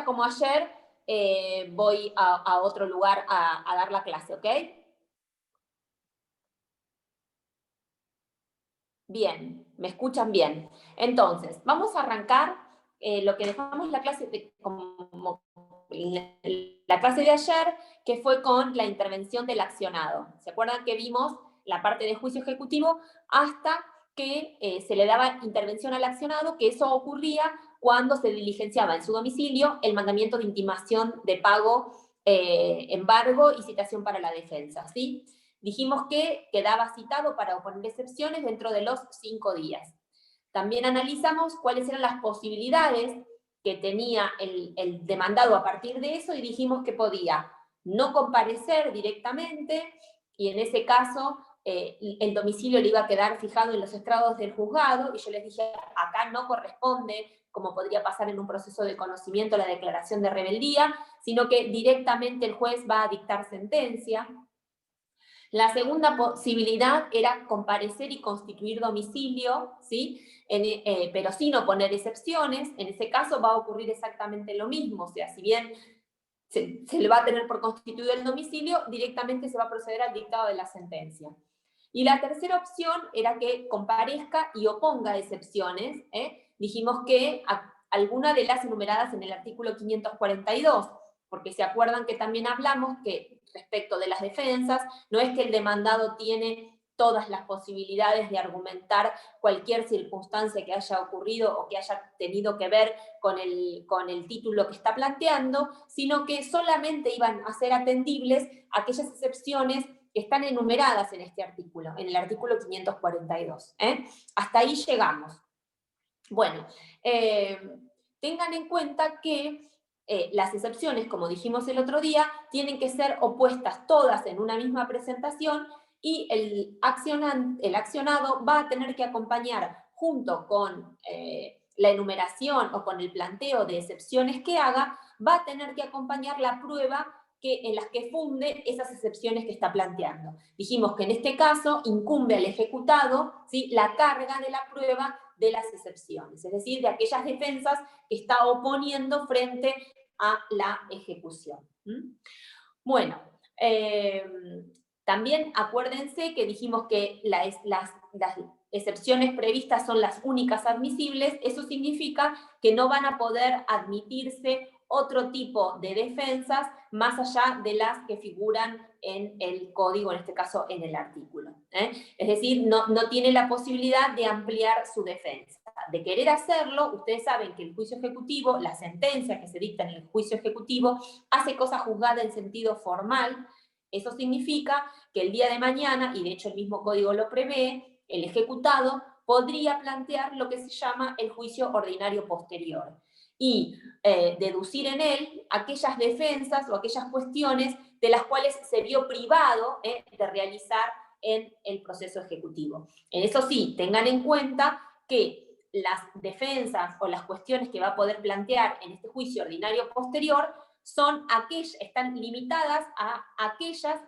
como ayer, voy a otro lugar a dar la clase, ¿ok? Bien, me escuchan bien. Entonces, vamos a arrancar lo que dejamos la clase como la clase de ayer, que fue con la intervención del accionado. ¿Se acuerdan que vimos la parte de juicio ejecutivo hasta que se le daba intervención al accionado, que eso ocurría cuando se diligenciaba en su domicilio el mandamiento de intimación de pago, embargo y citación para la defensa, ¿sí? Dijimos que quedaba citado para oponer excepciones dentro de los 5 días. También analizamos cuáles eran las posibilidades que tenía el demandado a partir de eso y dijimos que podía no comparecer directamente y en ese caso el domicilio le iba a quedar fijado en los estrados del juzgado y yo les dije, acá no corresponde, como podría pasar en un proceso de conocimiento, la declaración de rebeldía, sino que directamente el juez va a dictar sentencia. La segunda posibilidad era comparecer y constituir domicilio, ¿sí? Pero sin oponer excepciones. En ese caso va a ocurrir exactamente lo mismo. O sea, si bien se le va a tener por constituido el domicilio, directamente se va a proceder al dictado de la sentencia. Y la tercera opción era que comparezca y oponga excepciones. Dijimos que alguna de las enumeradas en el artículo 542, porque se acuerdan que también hablamos que respecto de las defensas, no es que el demandado tiene todas las posibilidades de argumentar cualquier circunstancia que haya ocurrido o que haya tenido que ver con el título que está planteando, sino que solamente iban a ser atendibles aquellas excepciones que están enumeradas en este artículo, en el artículo 542. Hasta ahí llegamos. Bueno, tengan en cuenta que las excepciones, como dijimos el otro día, tienen que ser opuestas todas en una misma presentación y el accionado va a tener que acompañar junto con la enumeración o con el planteo de excepciones que haga, va a tener que acompañar la prueba en las que funde esas excepciones que está planteando. Dijimos que en este caso incumbe al ejecutado, ¿sí?, la carga de la prueba de las excepciones, es decir, de aquellas defensas que está oponiendo frente a la ejecución. Bueno, también acuérdense que dijimos que las excepciones previstas son las únicas admisibles. Eso significa que no van a poder admitirse otro tipo de defensas más allá de las que figuran en el código, en este caso en el artículo. Es decir, no tiene la posibilidad de ampliar su defensa. De querer hacerlo, ustedes saben que el juicio ejecutivo, la sentencia que se dicta en el juicio ejecutivo, hace cosa juzgada en sentido formal. Eso significa que el día de mañana, y de hecho el mismo código lo prevé, el ejecutado podría plantear lo que se llama el juicio ordinario posterior y deducir en él aquellas defensas o aquellas cuestiones de las cuales se vio privado de realizar en el proceso ejecutivo. Eso sí, tengan en cuenta que las defensas o las cuestiones que va a poder plantear en este juicio ordinario posterior están limitadas a aquellas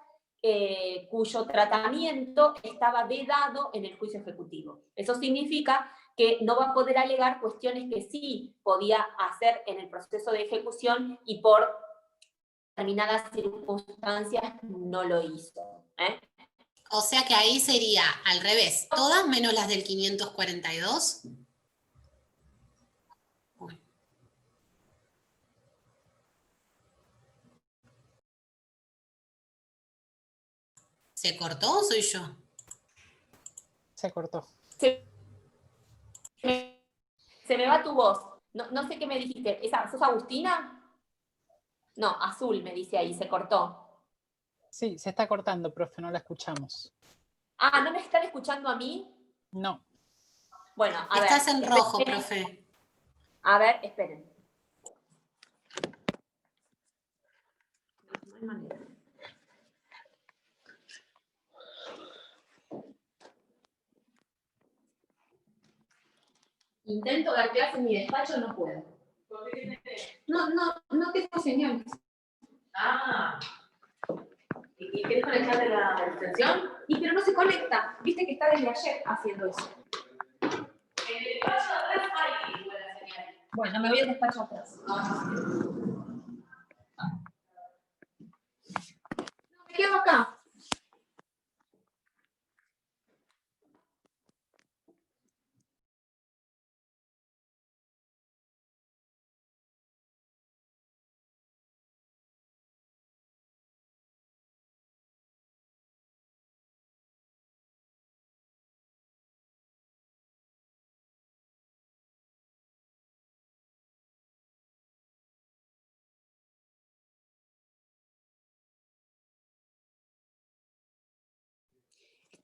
cuyo tratamiento estaba vedado en el juicio ejecutivo. Eso significa que no va a poder alegar cuestiones que sí podía hacer en el proceso de ejecución y por determinadas circunstancias no lo hizo. O sea que ahí sería al revés, todas menos las del 542. ¿Se cortó o soy yo? Se cortó. Se me va tu voz. No sé qué me dijiste. ¿Sos Agustina? No, Azul me dice ahí, se cortó. Sí, se está cortando, profe, no la escuchamos. Ah, ¿no me están escuchando a mí? No. Bueno, a ver. Estás en rojo, profe. A ver, esperen. No hay manera. Intento dar clase en mi despacho, no puedo. No tengo señal. Ah. ¿Y querés conectar la extensión? Y pero no se conecta. Viste que está desde ayer haciendo eso. En el despacho de atrás hay buena señal. Bueno, me voy al despacho atrás. Me quedo acá.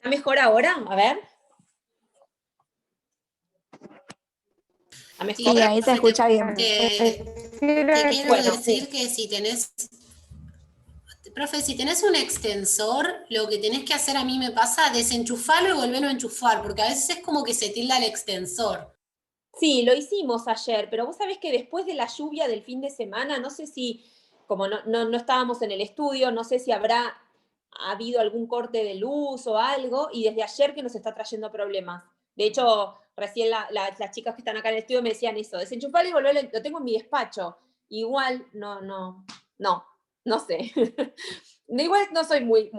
¿Está mejor ahora? A ver. ¿Está Sí, mejor? Sí, ahí se escucha bien. te quiero Bueno, decir que si tenés, profe, si tenés un extensor, lo que tenés que hacer, a mí me pasa, desenchufarlo y volverlo a enchufar, porque a veces es como que se tilda el extensor. sí, lo hicimos ayer, pero vos sabés que después de la lluvia del fin de semana, no sé si, como no estábamos en el estudio, no sé si habrá habido algún corte de luz o algo, y desde ayer que nos está trayendo problemas. De hecho, recién las chicas que están acá en el estudio me decían eso, desenchufarlo y volverlo, lo tengo en mi despacho. Igual, no sé. Igual no soy muy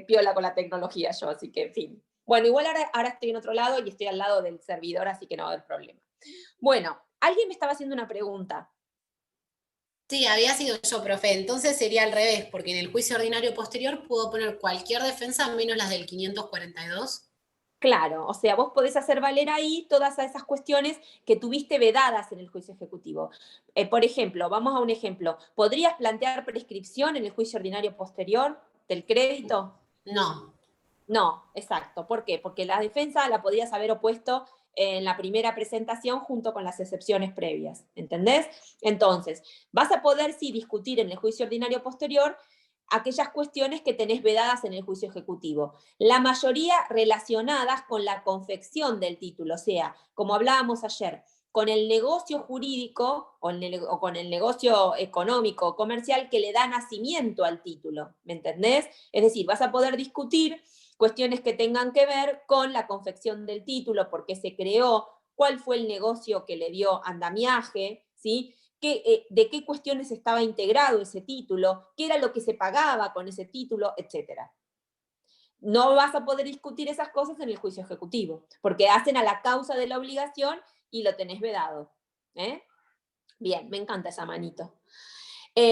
piola con la tecnología yo, así que, en fin. Bueno, igual ahora estoy en otro lado y estoy al lado del servidor, así que no va a haber problema. Bueno, alguien me estaba haciendo una pregunta. Sí, había sido yo, profe. Entonces sería al revés, porque en el juicio ordinario posterior puedo poner cualquier defensa menos las del 542. Claro, o sea, vos podés hacer valer ahí todas esas cuestiones que tuviste vedadas en el juicio ejecutivo. Por ejemplo, vamos a un ejemplo. ¿Podrías plantear prescripción en el juicio ordinario posterior del crédito? No, No, exacto. ¿Por qué? Porque la defensa la podías haber opuesto en la primera presentación junto con las excepciones previas. ¿Entendés? Entonces, vas a poder sí discutir en el juicio ordinario posterior aquellas cuestiones que tenés vedadas en el juicio ejecutivo. La mayoría relacionadas con la confección del título, o sea, como hablábamos ayer, con el negocio jurídico o con el negocio económico o comercial que le da nacimiento al título. ¿Me entendés? Es decir, vas a poder discutir cuestiones que tengan que ver con la confección del título, por qué se creó, cuál fue el negocio que le dio andamiaje, ¿sí? De qué cuestiones estaba integrado ese título, qué era lo que se pagaba con ese título, etc. No vas a poder discutir esas cosas en el juicio ejecutivo, porque hacen a la causa de la obligación y lo tenés vedado. ¿Eh? Bien, me encanta esa manito.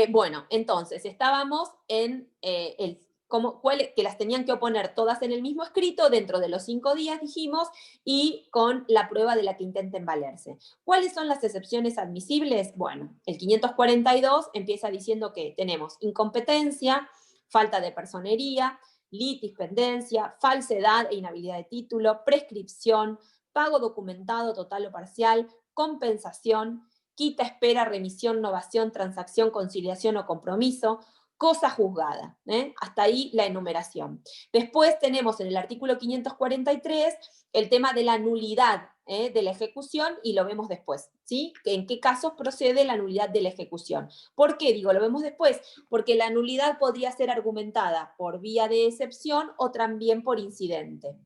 Bueno, entonces estábamos en que las tenían que oponer todas en el mismo escrito dentro de los 5 días, dijimos, y con la prueba de la que intenten valerse. ¿Cuáles son las excepciones admisibles? Bueno, el 542 empieza diciendo que tenemos incompetencia, falta de personería, litispendencia, falsedad e inhabilidad de título, prescripción, pago documentado total o parcial, compensación, quita, espera, remisión, novación, transacción, conciliación o compromiso, cosa juzgada. Hasta ahí la enumeración. Después tenemos en el artículo 543 el tema de la nulidad de la ejecución y lo vemos después. ¿Sí? ¿En qué casos procede la nulidad de la ejecución? ¿Por qué digo lo vemos después? Porque la nulidad podría ser argumentada por vía de excepción o también por incidente.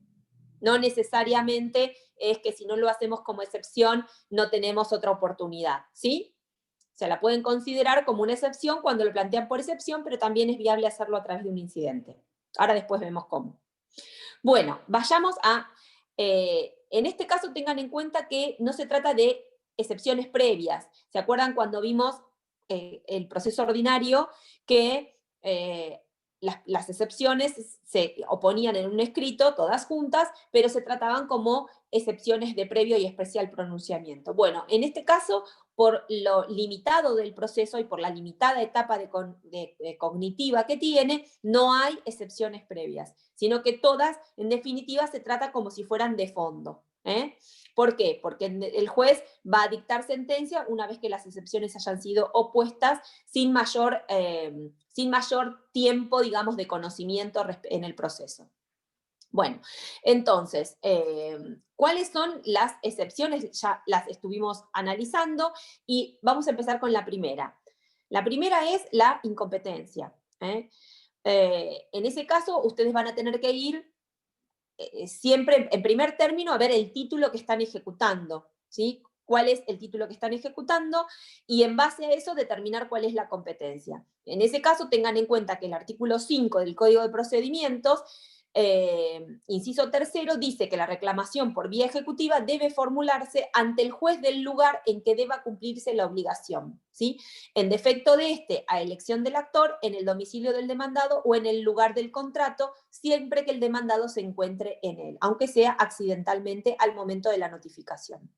No necesariamente es que si no lo hacemos como excepción, no tenemos otra oportunidad, ¿sí? Se la pueden considerar como una excepción cuando lo plantean por excepción, pero también es viable hacerlo a través de un incidente. Ahora después vemos cómo. Bueno, vayamos a... en este caso tengan en cuenta que no se trata de excepciones previas. ¿Se acuerdan cuando vimos el proceso ordinario que las excepciones se oponían en un escrito, todas juntas, pero se trataban como excepciones de previo y especial pronunciamiento? Bueno, en este caso, por lo limitado del proceso y por la limitada etapa de cognitiva que tiene, no hay excepciones previas, sino que todas, en definitiva, se trata como si fueran de fondo. ¿Por qué? Porque el juez va a dictar sentencia una vez que las excepciones hayan sido opuestas sin mayor tiempo, digamos, de conocimiento en el proceso. Bueno, entonces, ¿cuáles son las excepciones? Ya las estuvimos analizando y vamos a empezar con la primera. La primera es la incompetencia. En ese caso, ustedes van a tener que ir siempre, en primer término, a ver el título que están ejecutando, ¿sí? cuál es el título que están ejecutando, y en base a eso determinar cuál es la competencia. En ese caso, tengan en cuenta que el artículo 5 del Código de Procedimientos, inciso 3, dice que la reclamación por vía ejecutiva debe formularse ante el juez del lugar en que deba cumplirse la obligación, ¿sí? En defecto de este, a elección del actor, en el domicilio del demandado o en el lugar del contrato, siempre que el demandado se encuentre en él, aunque sea accidentalmente al momento de la notificación.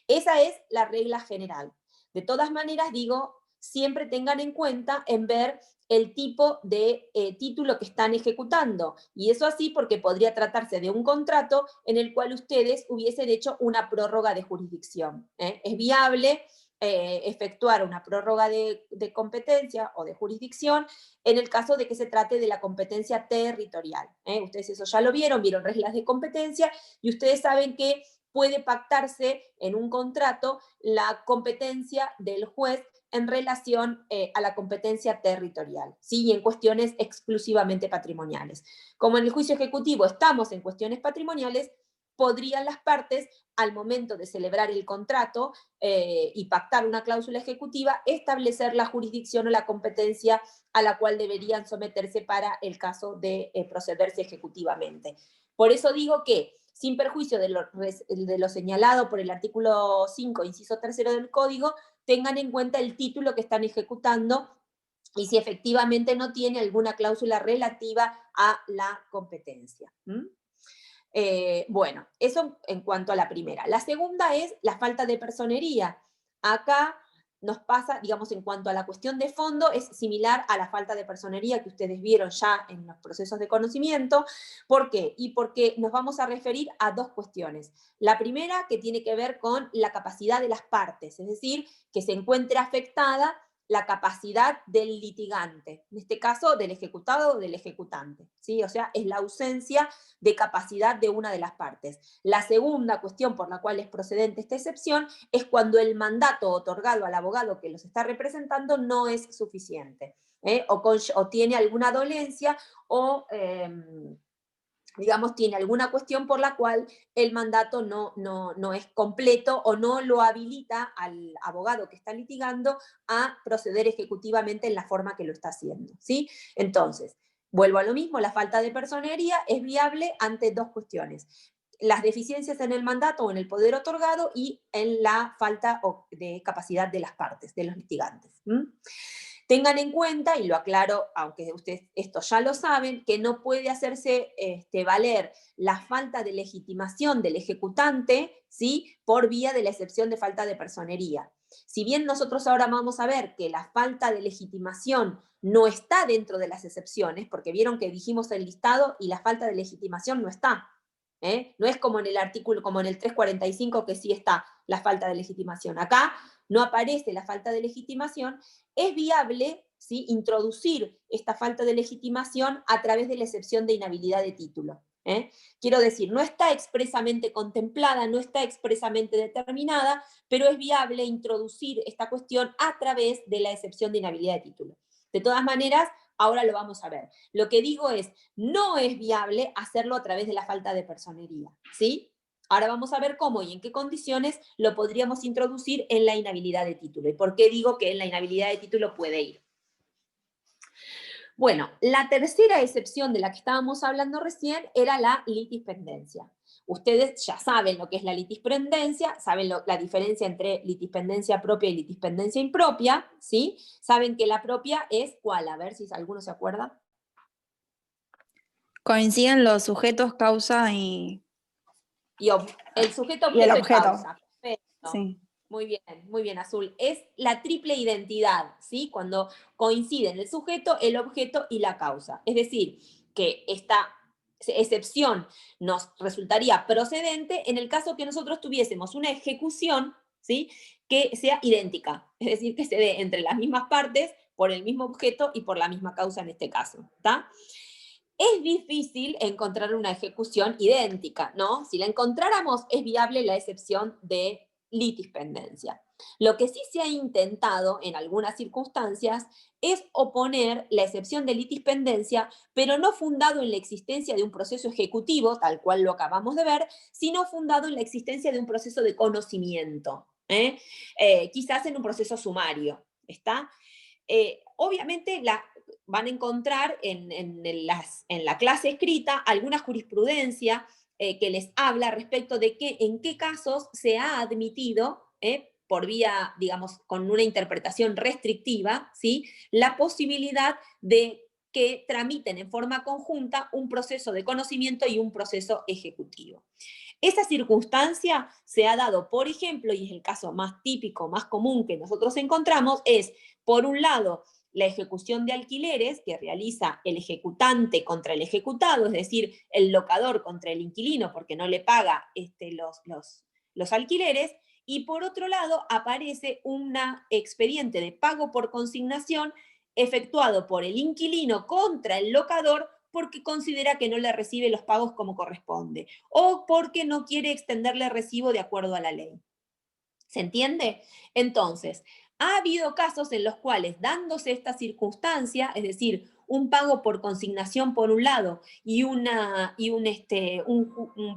Esa es la regla general. De todas maneras, digo, siempre tengan en cuenta en ver el tipo de título que están ejecutando. Y eso así porque podría tratarse de un contrato en el cual ustedes hubiesen hecho una prórroga de jurisdicción. Es viable efectuar una prórroga de competencia o de jurisdicción en el caso de que se trate de la competencia territorial. Ustedes eso ya lo vieron reglas de competencia, y ustedes saben que puede pactarse en un contrato la competencia del juez en relación a la competencia territorial, ¿sí? Y en cuestiones exclusivamente patrimoniales. Como en el juicio ejecutivo estamos en cuestiones patrimoniales, podrían las partes, al momento de celebrar el contrato y pactar una cláusula ejecutiva, establecer la jurisdicción o la competencia a la cual deberían someterse para el caso de procederse ejecutivamente. Por eso digo que, sin perjuicio de lo señalado por el artículo 5, inciso 3 del Código, tengan en cuenta el título que están ejecutando y si efectivamente no tiene alguna cláusula relativa a la competencia. Bueno, eso en cuanto a la primera. La segunda es la falta de personería. Acá nos pasa, digamos, en cuanto a la cuestión de fondo, es similar a la falta de personería que ustedes vieron ya en los procesos de conocimiento. ¿Por qué? Y porque nos vamos a referir a dos cuestiones. La primera, que tiene que ver con la capacidad de las partes, es decir, que se encuentre afectada la capacidad del litigante, en este caso del ejecutado o del ejecutante, ¿sí? O sea, es la ausencia de capacidad de una de las partes. La segunda cuestión por la cual es procedente esta excepción es cuando el mandato otorgado al abogado que los está representando no es suficiente, o tiene alguna dolencia o digamos, tiene alguna cuestión por la cual el mandato no es completo o no lo habilita al abogado que está litigando a proceder ejecutivamente en la forma que lo está haciendo, ¿sí? Entonces, vuelvo a lo mismo, la falta de personería es viable ante dos cuestiones: las deficiencias en el mandato o en el poder otorgado y en la falta de capacidad de las partes, de los litigantes. Tengan en cuenta, y lo aclaro, aunque ustedes esto ya lo saben, que no puede hacerse valer la falta de legitimación del ejecutante, ¿sí?, por vía de la excepción de falta de personería. Si bien nosotros ahora vamos a ver que la falta de legitimación no está dentro de las excepciones, porque vieron que dijimos el listado y la falta de legitimación no está. No es como en el artículo, como en el 345, que sí está la falta de legitimación. Acá no aparece la falta de legitimación. Es viable, ¿sí?, introducir esta falta de legitimación a través de la excepción de inhabilidad de título. Quiero decir, no está expresamente contemplada, no está expresamente determinada, pero es viable introducir esta cuestión a través de la excepción de inhabilidad de título. De todas maneras, ahora lo vamos a ver. Lo que digo es, no es viable hacerlo a través de la falta de personería, ¿sí? Ahora vamos a ver cómo y en qué condiciones lo podríamos introducir en la inhabilidad de título. ¿Y por qué digo que en la inhabilidad de título puede ir? Bueno, la tercera excepción de la que estábamos hablando recién era la litispendencia. Ustedes ya saben lo que es la litispendencia, saben la diferencia entre litispendencia propia y litispendencia impropia, ¿sí? Saben que la propia es ¿cuál? A ver si alguno se acuerda. Coinciden los sujetos, causa y el sujeto, y el objeto y objeto. causa. Perfecto. Sí. Muy bien, Azul. Es la triple identidad, ¿sí? Cuando coinciden el sujeto, el objeto y la causa. Es decir, que esta excepción nos resultaría procedente en el caso que nosotros tuviésemos una ejecución, ¿sí?, que sea idéntica. Es decir, que se dé entre las mismas partes, por el mismo objeto y por la misma causa en este caso, ¿está? Es difícil encontrar una ejecución idéntica, ¿no? Si la encontráramos, es viable la excepción de litispendencia. Lo que sí se ha intentado en algunas circunstancias es oponer la excepción de litispendencia, pero no fundado en la existencia de un proceso ejecutivo, tal cual lo acabamos de ver, sino fundado en la existencia de un proceso de conocimiento, quizás en un proceso sumario, ¿está? Obviamente van a encontrar en la clase escrita alguna jurisprudencia que les habla respecto de en qué casos se ha admitido, por vía, digamos, con una interpretación restrictiva, ¿sí?, la posibilidad de que tramiten en forma conjunta un proceso de conocimiento y un proceso ejecutivo. Esa circunstancia se ha dado, por ejemplo, y es el caso más típico, más común que nosotros encontramos, es, por un lado, la ejecución de alquileres que realiza el ejecutante contra el ejecutado, es decir, el locador contra el inquilino porque no le paga los alquileres, y por otro lado aparece un expediente de pago por consignación efectuado por el inquilino contra el locador porque considera que no le recibe los pagos como corresponde, o porque no quiere extenderle recibo de acuerdo a la ley. ¿Se entiende? Entonces, ha habido casos en los cuales, dándose esta circunstancia, es decir, un pago por consignación por un lado y un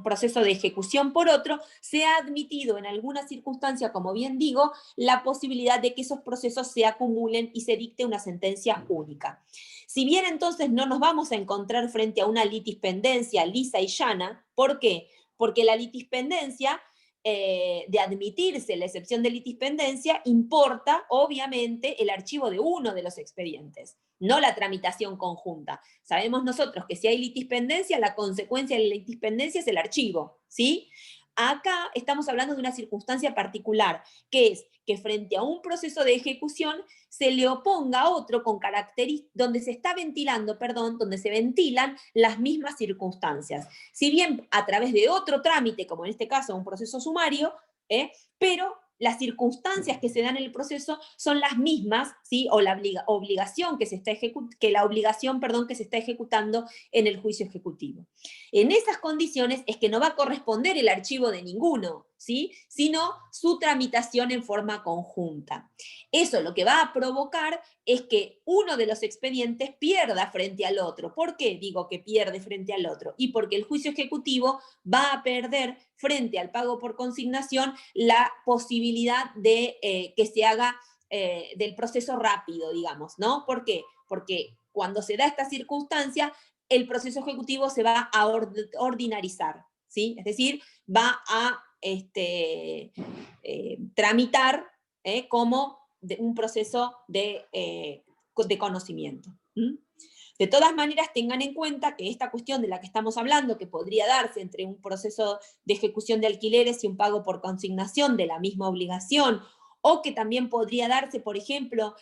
proceso de ejecución por otro, se ha admitido en alguna circunstancia, como bien digo, la posibilidad de que esos procesos se acumulen y se dicte una sentencia única. Si bien entonces no nos vamos a encontrar frente a una litispendencia lisa y llana, ¿por qué? Porque la litispendencia, de admitirse la excepción de litispendencia, importa, obviamente, el archivo de uno de los expedientes, no la tramitación conjunta. Sabemos nosotros que si hay litispendencia, la consecuencia de la litispendencia es el archivo, ¿sí? Acá estamos hablando de una circunstancia particular, que es que frente a un proceso de ejecución se le oponga otro con características, donde se está ventilando, perdón, donde se ventilan las mismas circunstancias. Si bien a través de otro trámite, como en este caso un proceso sumario, pero las circunstancias que se dan en el proceso son las mismas, ¿sí? O la obligación que se está que se está ejecutando en el juicio ejecutivo. En esas condiciones es que no va a corresponder el archivo de ninguno, ¿sí?, sino su tramitación en forma conjunta. Eso lo que va a provocar es que uno de los expedientes pierda frente al otro. ¿Por qué digo que pierde frente al otro? Y porque el juicio ejecutivo va a perder frente al pago por consignación la posibilidad de que se haga del proceso rápido, digamos, ¿no? ¿Por qué? Porque cuando se da esta circunstancia, el proceso ejecutivo se va a ordinarizar, ¿sí? Es decir, va a tramitar como un proceso de conocimiento. ¿Mm? De todas maneras, tengan en cuenta que esta cuestión de la que estamos hablando, que podría darse entre un proceso de ejecución de alquileres y un pago por consignación de la misma obligación, o que también podría darse, por ejemplo,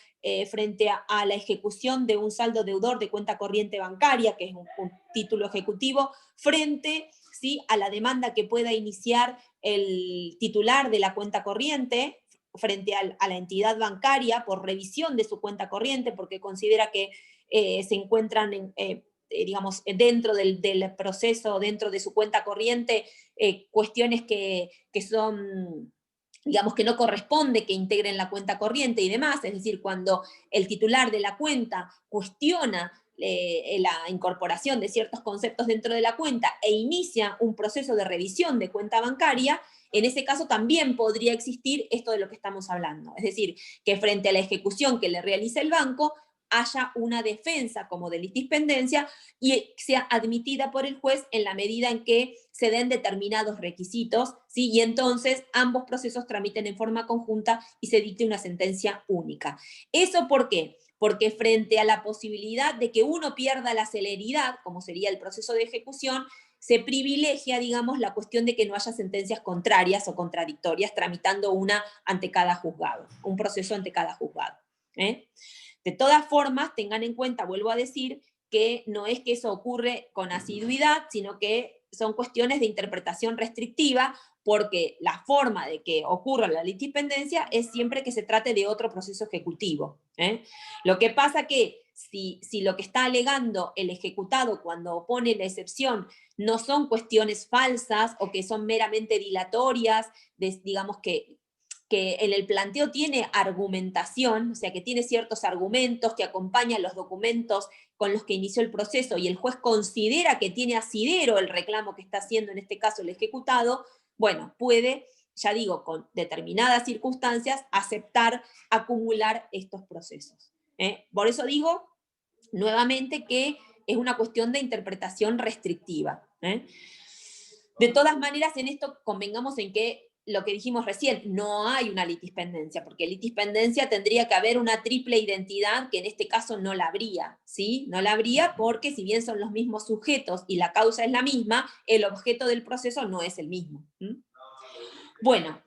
frente a la ejecución de un saldo deudor de cuenta corriente bancaria, que es un título ejecutivo, frente, ¿sí?, a la demanda que pueda iniciar el titular de la cuenta corriente frente a la entidad bancaria por revisión de su cuenta corriente, porque considera que se encuentran digamos, dentro del proceso, dentro de su cuenta corriente, cuestiones que son, digamos, que no corresponde que integren la cuenta corriente y demás. Es decir, cuando el titular de la cuenta cuestiona la incorporación de ciertos conceptos dentro de la cuenta e inicia un proceso de revisión de cuenta bancaria, en ese caso también podría existir esto de lo que estamos hablando. Es decir, que frente a la ejecución que le realiza el banco, haya una defensa como de litispendencia y sea admitida por el juez en la medida en que se den determinados requisitos, ¿sí?, y entonces ambos procesos tramiten en forma conjunta y se dicte una sentencia única. ¿Eso por qué? Porque frente a la posibilidad de que uno pierda la celeridad, como sería el proceso de ejecución, se privilegia, digamos, la cuestión de que no haya sentencias contrarias o contradictorias tramitando una ante cada juzgado, un proceso ante cada juzgado. De todas formas, tengan en cuenta, vuelvo a decir, que no es que eso ocurre con asiduidad, sino que son cuestiones de interpretación restrictiva, porque la forma de que ocurra la litispendencia es siempre que se trate de otro proceso ejecutivo. Lo que pasa que si lo que está alegando el ejecutado cuando opone la excepción no son cuestiones falsas o que son meramente dilatorias, digamos que que en el planteo tiene argumentación, o sea, que tiene ciertos argumentos que acompañan los documentos con los que inició el proceso y el juez considera que tiene asidero el reclamo que está haciendo, en este caso el ejecutado, bueno, puede, ya digo, con determinadas circunstancias, aceptar acumular estos procesos. Por eso digo, nuevamente, que es una cuestión de interpretación restrictiva. De todas maneras, en esto convengamos en que lo que dijimos recién, no hay una litispendencia, porque litispendencia tendría que haber una triple identidad, que en este caso no la habría, ¿sí? No la habría porque si bien son los mismos sujetos y la causa es la misma, el objeto del proceso no es el mismo. Bueno,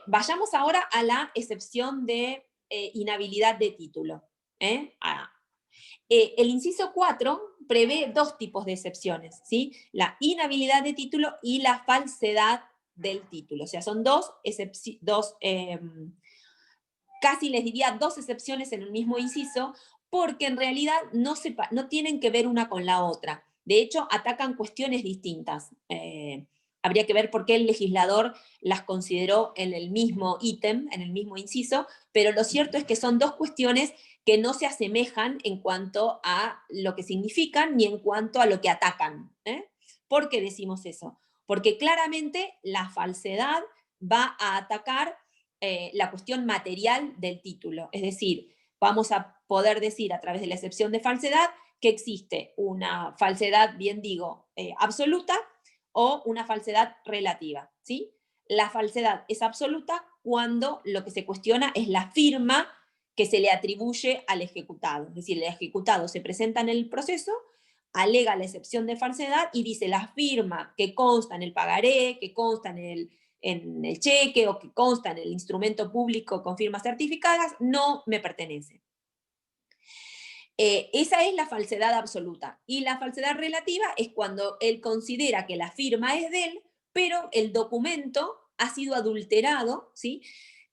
vayamos ahora a la excepción de inhabilidad de título. El inciso 4 prevé dos tipos de excepciones, ¿sí? La inhabilidad de título y la falsedad del título. O sea, son casi les diría dos excepciones en el mismo inciso, porque en realidad no tienen que ver una con la otra. De hecho, atacan cuestiones distintas. Habría que ver por qué el legislador las consideró en el mismo ítem, en el mismo inciso, pero lo cierto es que son dos cuestiones que no se asemejan en cuanto a lo que significan ni en cuanto a lo que atacan. ¿Por qué decimos eso? Porque claramente la falsedad va a atacar la cuestión material del título. Es decir, vamos a poder decir a través de la excepción de falsedad que existe una falsedad, bien digo, absoluta o una falsedad relativa, ¿sí? La falsedad es absoluta cuando lo que se cuestiona es la firma que se le atribuye al ejecutado. Es decir, el ejecutado se presenta en el proceso, alega la excepción de falsedad y dice la firma que consta en el pagaré, que consta en el cheque o que consta en el instrumento público con firmas certificadas, no me pertenece. Esa es la falsedad absoluta. Y la falsedad relativa es cuando él considera que la firma es de él, pero el documento ha sido adulterado, ¿sí?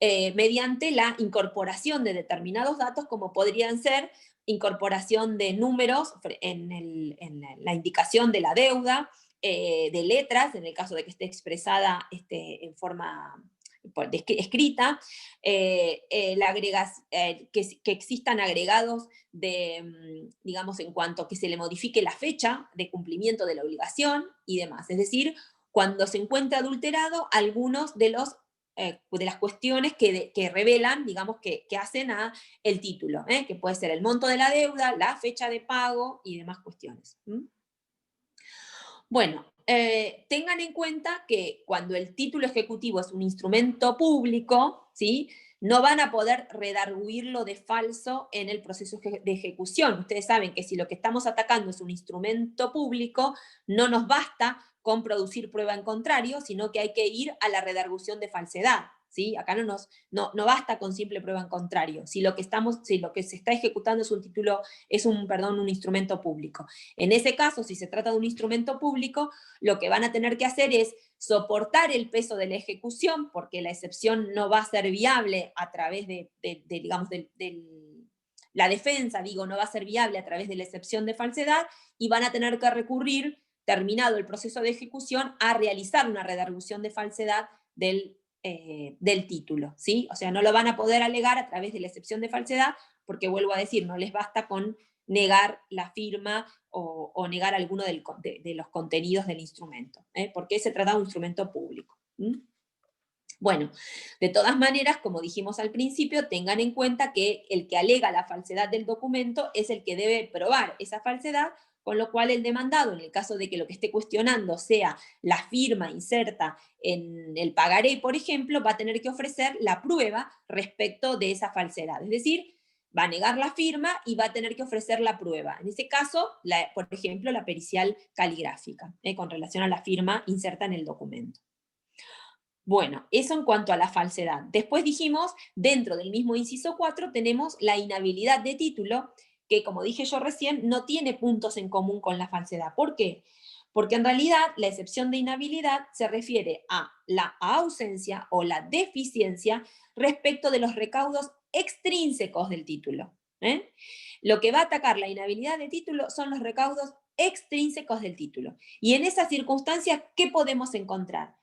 Mediante la incorporación de determinados datos, como podrían ser incorporación de números en la indicación de la deuda, de letras, en el caso de que esté expresada en forma escrita, que existan agregados digamos, en cuanto a que se le modifique la fecha de cumplimiento de la obligación y demás. Es decir, cuando se encuentra adulterado algunos de las cuestiones que revelan, digamos, que hacen a el título, que puede ser el monto de la deuda, la fecha de pago y demás cuestiones. Bueno, tengan en cuenta que cuando el título ejecutivo es un instrumento público, ¿sí?, no van a poder redarguirlo de falso en el proceso de ejecución. Ustedes saben que si lo que estamos atacando es un instrumento público, no nos basta con producir prueba en contrario, sino que hay que ir a la redargución de falsedad. ¿Sí? Acá no basta con simple prueba en contrario, si lo que se está ejecutando es un instrumento público. En ese caso, si se trata de un instrumento público, lo que van a tener que hacer es soportar el peso de la ejecución, porque la excepción no va a ser viable a través la defensa, no va a ser viable a través de la excepción de falsedad, y van a tener que recurrir, terminado el proceso de ejecución, a realizar una redargución de falsedad del título, ¿sí? O sea, no lo van a poder alegar a través de la excepción de falsedad, porque vuelvo a decir, no les basta con negar la firma o negar alguno de los contenidos del instrumento, porque se trata de un instrumento público. Bueno, de todas maneras, como dijimos al principio, tengan en cuenta que el que alega la falsedad del documento es el que debe probar esa falsedad, con lo cual el demandado, en el caso de que lo que esté cuestionando sea la firma inserta en el pagaré, por ejemplo, va a tener que ofrecer la prueba respecto de esa falsedad. Es decir, va a negar la firma y va a tener que ofrecer la prueba. En ese caso, por ejemplo, la pericial caligráfica, con relación a la firma inserta en el documento. Bueno, eso en cuanto a la falsedad. Después dijimos, dentro del mismo inciso 4, tenemos la inhabilidad de título, que como dije yo recién, no tiene puntos en común con la falsedad. ¿Por qué? Porque en realidad la excepción de inhabilidad se refiere a la ausencia o la deficiencia respecto de los recaudos extrínsecos del título. Lo que va a atacar la inhabilidad de título son los recaudos extrínsecos del título. Y en esas circunstancias, ¿qué podemos encontrar?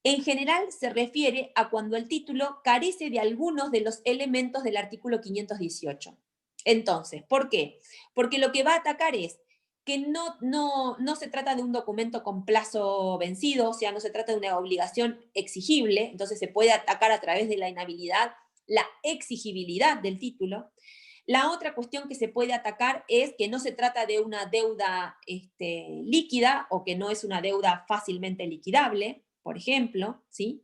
en general se refiere a cuando el título carece de algunos de los elementos del artículo 518. Entonces, ¿por qué? Porque lo que va a atacar es que no se trata de un documento con plazo vencido, o sea, no se trata de una obligación exigible, entonces se puede atacar a través de la inhabilidad la exigibilidad del título. La otra cuestión que se puede atacar es que no se trata de una deuda líquida o que no es una deuda fácilmente liquidable, por ejemplo, ¿sí?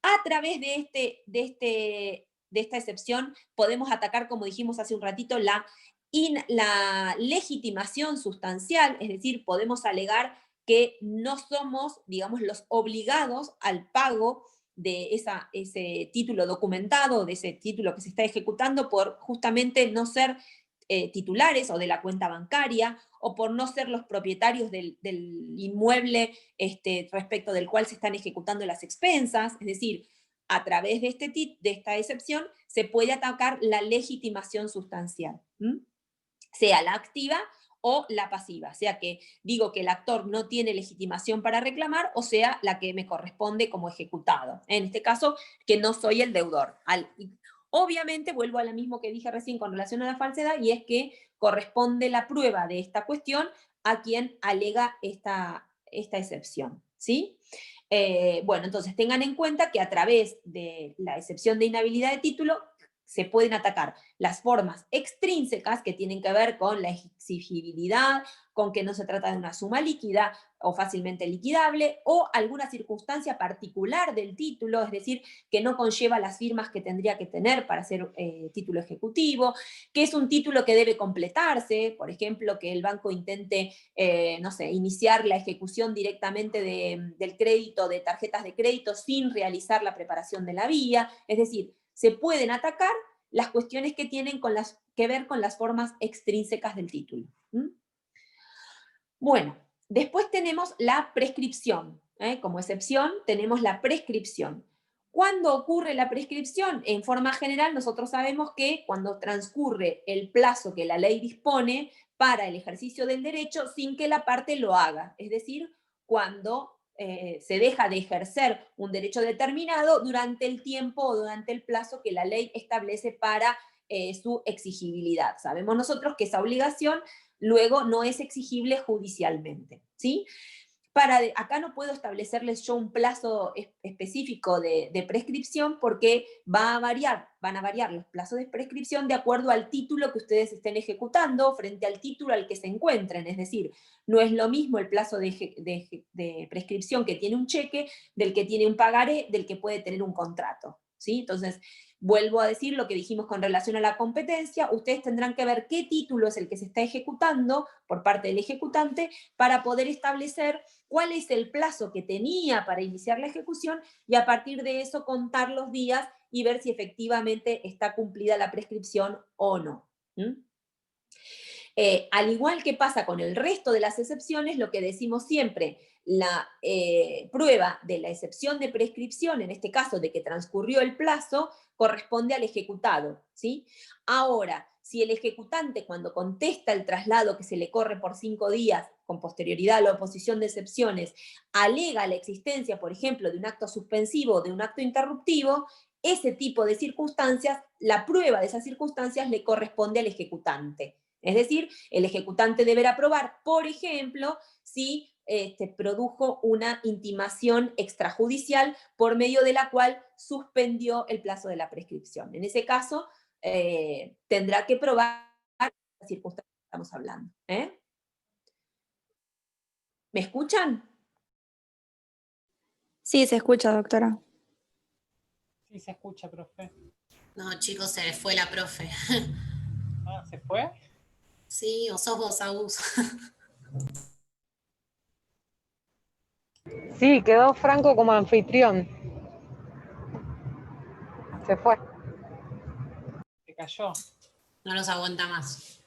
A través de esta excepción podemos atacar, como dijimos hace un ratito, la legitimación sustancial, es decir, podemos alegar que no somos, digamos, los obligados al pago de ese título documentado, de ese título que se está ejecutando por justamente no ser titulares o de la cuenta bancaria, o por no ser los propietarios del inmueble respecto del cual se están ejecutando las expensas. Es decir, a través de esta excepción se puede atacar la legitimación sustancial, sea la activa o la pasiva, sea que digo que el actor no tiene legitimación para reclamar, o sea la que me corresponde como ejecutado. En este caso, que no soy el deudor. Obviamente, vuelvo a lo mismo que dije recién con relación a la falsedad, y es que corresponde la prueba de esta cuestión a quien alega esta excepción, ¿sí? Bueno, entonces tengan en cuenta que a través de la excepción de inhabilidad de título se pueden atacar las formas extrínsecas que tienen que ver con la exigibilidad, con que no se trata de una suma líquida o fácilmente liquidable, o alguna circunstancia particular del título, es decir, que no conlleva las firmas que tendría que tener para ser título ejecutivo, que es un título que debe completarse, por ejemplo, que el banco intente, no sé, iniciar la ejecución directamente del crédito, de tarjetas de crédito, sin realizar la preparación de la vía, es decir, se pueden atacar las cuestiones que tienen que ver con las formas extrínsecas del título. Bueno, después tenemos la prescripción. Como excepción tenemos la prescripción. ¿Cuándo ocurre la prescripción? En forma general, nosotros sabemos que cuando transcurre el plazo que la ley dispone para el ejercicio del derecho sin que la parte lo haga. Es decir, cuando se deja de ejercer un derecho determinado durante el tiempo o durante el plazo que la ley establece para su exigibilidad. Sabemos nosotros que esa obligación luego no es exigible judicialmente, ¿sí? Acá no puedo establecerles yo un plazo específico de prescripción porque van a variar los plazos de prescripción de acuerdo al título que ustedes estén ejecutando frente al título al que se encuentren. Es decir, no es lo mismo el plazo de prescripción que tiene un cheque del que tiene un pagaré, del que puede tener un contrato, ¿sí? Entonces, vuelvo a decir lo que dijimos con relación a la competencia, ustedes tendrán que ver qué título es el que se está ejecutando por parte del ejecutante para poder establecer cuál es el plazo que tenía para iniciar la ejecución y a partir de eso contar los días y ver si efectivamente está cumplida la prescripción o no. Al igual que pasa con el resto de las excepciones, lo que decimos siempre, la prueba de la excepción de prescripción, en este caso de que transcurrió el plazo, corresponde al ejecutado, ¿sí? Ahora, si el ejecutante cuando contesta el traslado que se le corre por 5 días, con posterioridad a la oposición de excepciones, alega la existencia, por ejemplo, de un acto suspensivo o de un acto interruptivo, ese tipo de circunstancias, la prueba de esas circunstancias le corresponde al ejecutante. Es decir, el ejecutante deberá probar, por ejemplo, si produjo una intimación extrajudicial por medio de la cual suspendió el plazo de la prescripción. En ese caso, tendrá que probar las circunstancias que estamos hablando. ¿Me escuchan? Sí, se escucha, doctora. Sí, se escucha, profe. No, chicos, se les fue la profe. Ah, ¿se fue? Sí, o sos vos, Agus. Sí, quedó Franco como anfitrión. Se fue. Se cayó. No los aguanta más.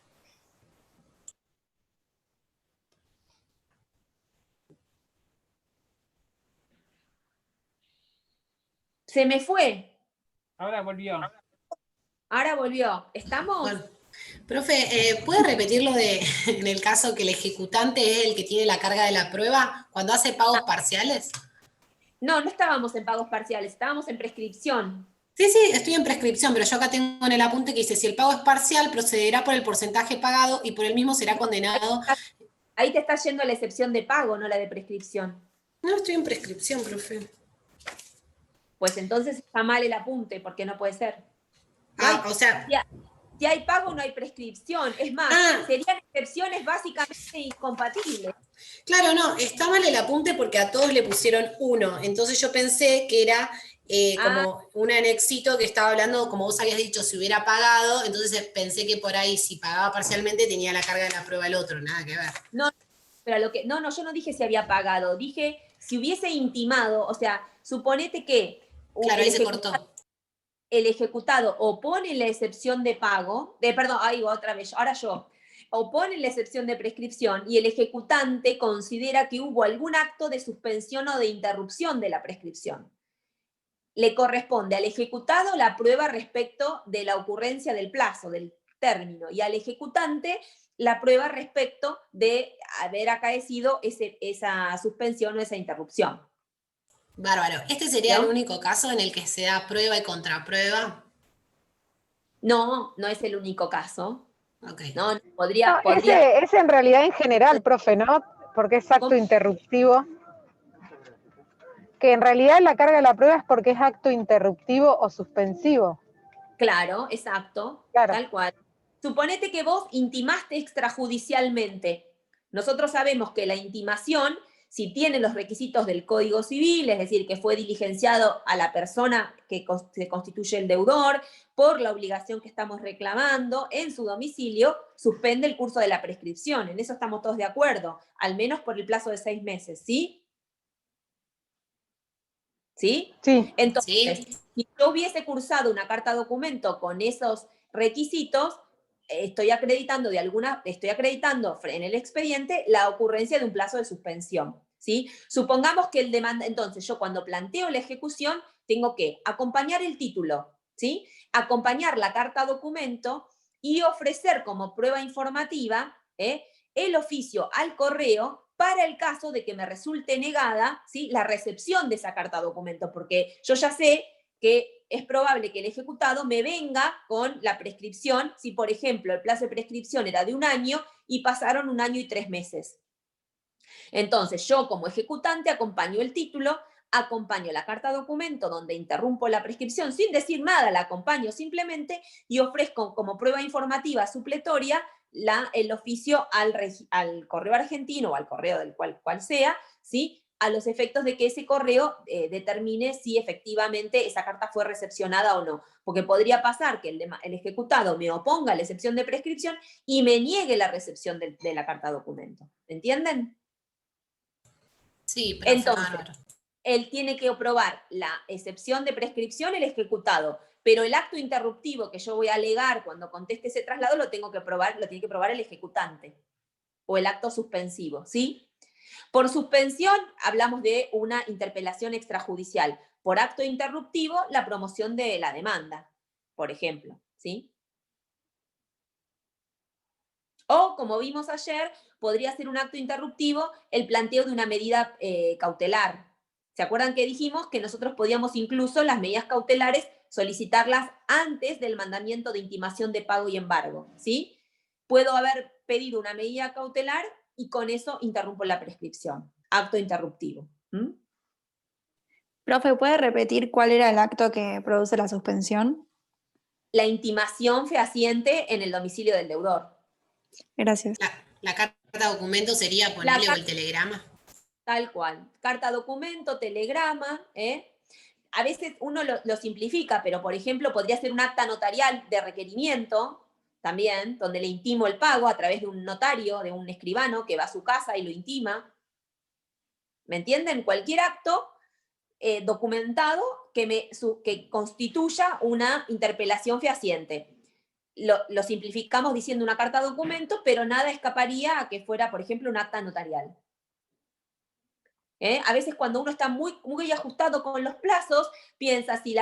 Se me fue. Ahora volvió. Ahora volvió. ¿Estamos? Bueno, profe, ¿puede repetir lo de, en el caso que el ejecutante es el que tiene la carga de la prueba, cuando hace pagos parciales? No, no estábamos en pagos parciales, estábamos en prescripción. Sí, sí, estoy en prescripción, pero yo acá tengo en el apunte que dice, si el pago es parcial, procederá por el porcentaje pagado y por el mismo será condenado. Ahí te está yendo la excepción de pago, no la de prescripción. No, estoy en prescripción, profe. Pues entonces está mal el apunte, porque no puede ser. No Ah, hay- o sea, si hay pago, no hay prescripción. Es más, Ah. serían excepciones básicamente incompatibles. claro, no, está mal el apunte porque a todos le pusieron 1, entonces yo pensé que era como un anexito que estaba hablando, como vos habías dicho, si hubiera pagado, entonces pensé que por ahí si pagaba parcialmente tenía la carga de la prueba el otro, nada que ver. No, pero no, yo no dije si había pagado, dije si hubiese intimado, o sea, suponete que Claro, ahí se cortó. el ejecutado opone la excepción de pago, perdón, ahí otra vez, ahora yo, opone la excepción de prescripción y el ejecutante considera que hubo algún acto de suspensión o de interrupción de la prescripción. Le corresponde al ejecutado la prueba respecto de la ocurrencia del plazo, del término, y al ejecutante la prueba respecto de haber acaecido esa suspensión o esa interrupción. Bárbaro. ¿Este sería ¿No? el único caso en el que se da prueba y contraprueba? No, no es el único caso. Ok. No, No, podría. ese en realidad en general, profe, ¿no? Porque es acto ¿Cómo? interruptivo. Que en realidad la carga de la prueba es porque es acto interruptivo o suspensivo. Claro, exacto, Claro. tal cual. Suponete que vos intimaste extrajudicialmente. Nosotros sabemos que la intimación, si tiene los requisitos del Código Civil, es decir, que fue diligenciado a la persona que se constituye el deudor por la obligación que estamos reclamando en su domicilio, suspende el curso de la prescripción. En eso estamos todos de acuerdo, al menos por el plazo de 6 meses, ¿sí? ¿Sí? Sí. Entonces, ¿Sí? si yo hubiese cursado una carta documento con esos requisitos, estoy acreditando en el expediente la ocurrencia de un plazo de suspensión, ¿sí? Supongamos que el demanda, entonces yo cuando planteo la ejecución tengo que acompañar el título, ¿sí? Acompañar la carta documento y ofrecer como prueba informativa el oficio al correo para el caso de que me resulte negada, ¿sí?, la recepción de esa carta documento, porque yo ya sé que es probable que el ejecutado me venga con la prescripción, si por ejemplo el plazo de prescripción era de 1 año y pasaron 1 año y 3 meses. Entonces yo como ejecutante acompaño el título, acompaño la carta documento donde interrumpo la prescripción sin decir nada, la acompaño simplemente y ofrezco como prueba informativa supletoria el oficio al correo argentino o al correo del cual sea, ¿sí?, a los efectos de que ese correo determine si efectivamente esa carta fue recepcionada o no. Porque podría pasar que el ejecutado me oponga a la excepción de prescripción y me niegue la recepción de la carta documento. ¿Entienden? Sí, profe, Entonces, bárbaro. él tiene que probar la excepción de prescripción, el ejecutado, pero el acto interruptivo que yo voy a alegar cuando conteste ese traslado lo tiene que probar el ejecutante, o el acto suspensivo, ¿sí? Por suspensión hablamos de una interpelación extrajudicial. Por acto interruptivo, la promoción de la demanda, por ejemplo, ¿sí? O, como vimos ayer, podría ser un acto interruptivo el planteo de una medida cautelar. ¿Se acuerdan que dijimos que nosotros podíamos incluso las medidas cautelares solicitarlas antes del mandamiento de intimación de pago y embargo? ¿Sí? Puedo haber pedido una medida cautelar y con eso interrumpo la prescripción. Acto interruptivo. ¿Mm? Profe, ¿puede repetir cuál era el acto que produce la suspensión? La intimación fehaciente en el domicilio del deudor. Gracias. La carta documento sería ponerle o el telegrama. Tal cual. Carta documento, telegrama, A veces uno lo simplifica, pero por ejemplo podría ser un acta notarial de requerimiento también, donde le intimo el pago a través de un notario, de un escribano que va a su casa y lo intima. ¿Me entienden? Cualquier acto documentado que constituya una interpelación fehaciente. Lo simplificamos diciendo una carta documento, pero nada escaparía a que fuera, por ejemplo, un acta notarial. A veces cuando uno está muy, muy ajustado con los plazos, piensa, si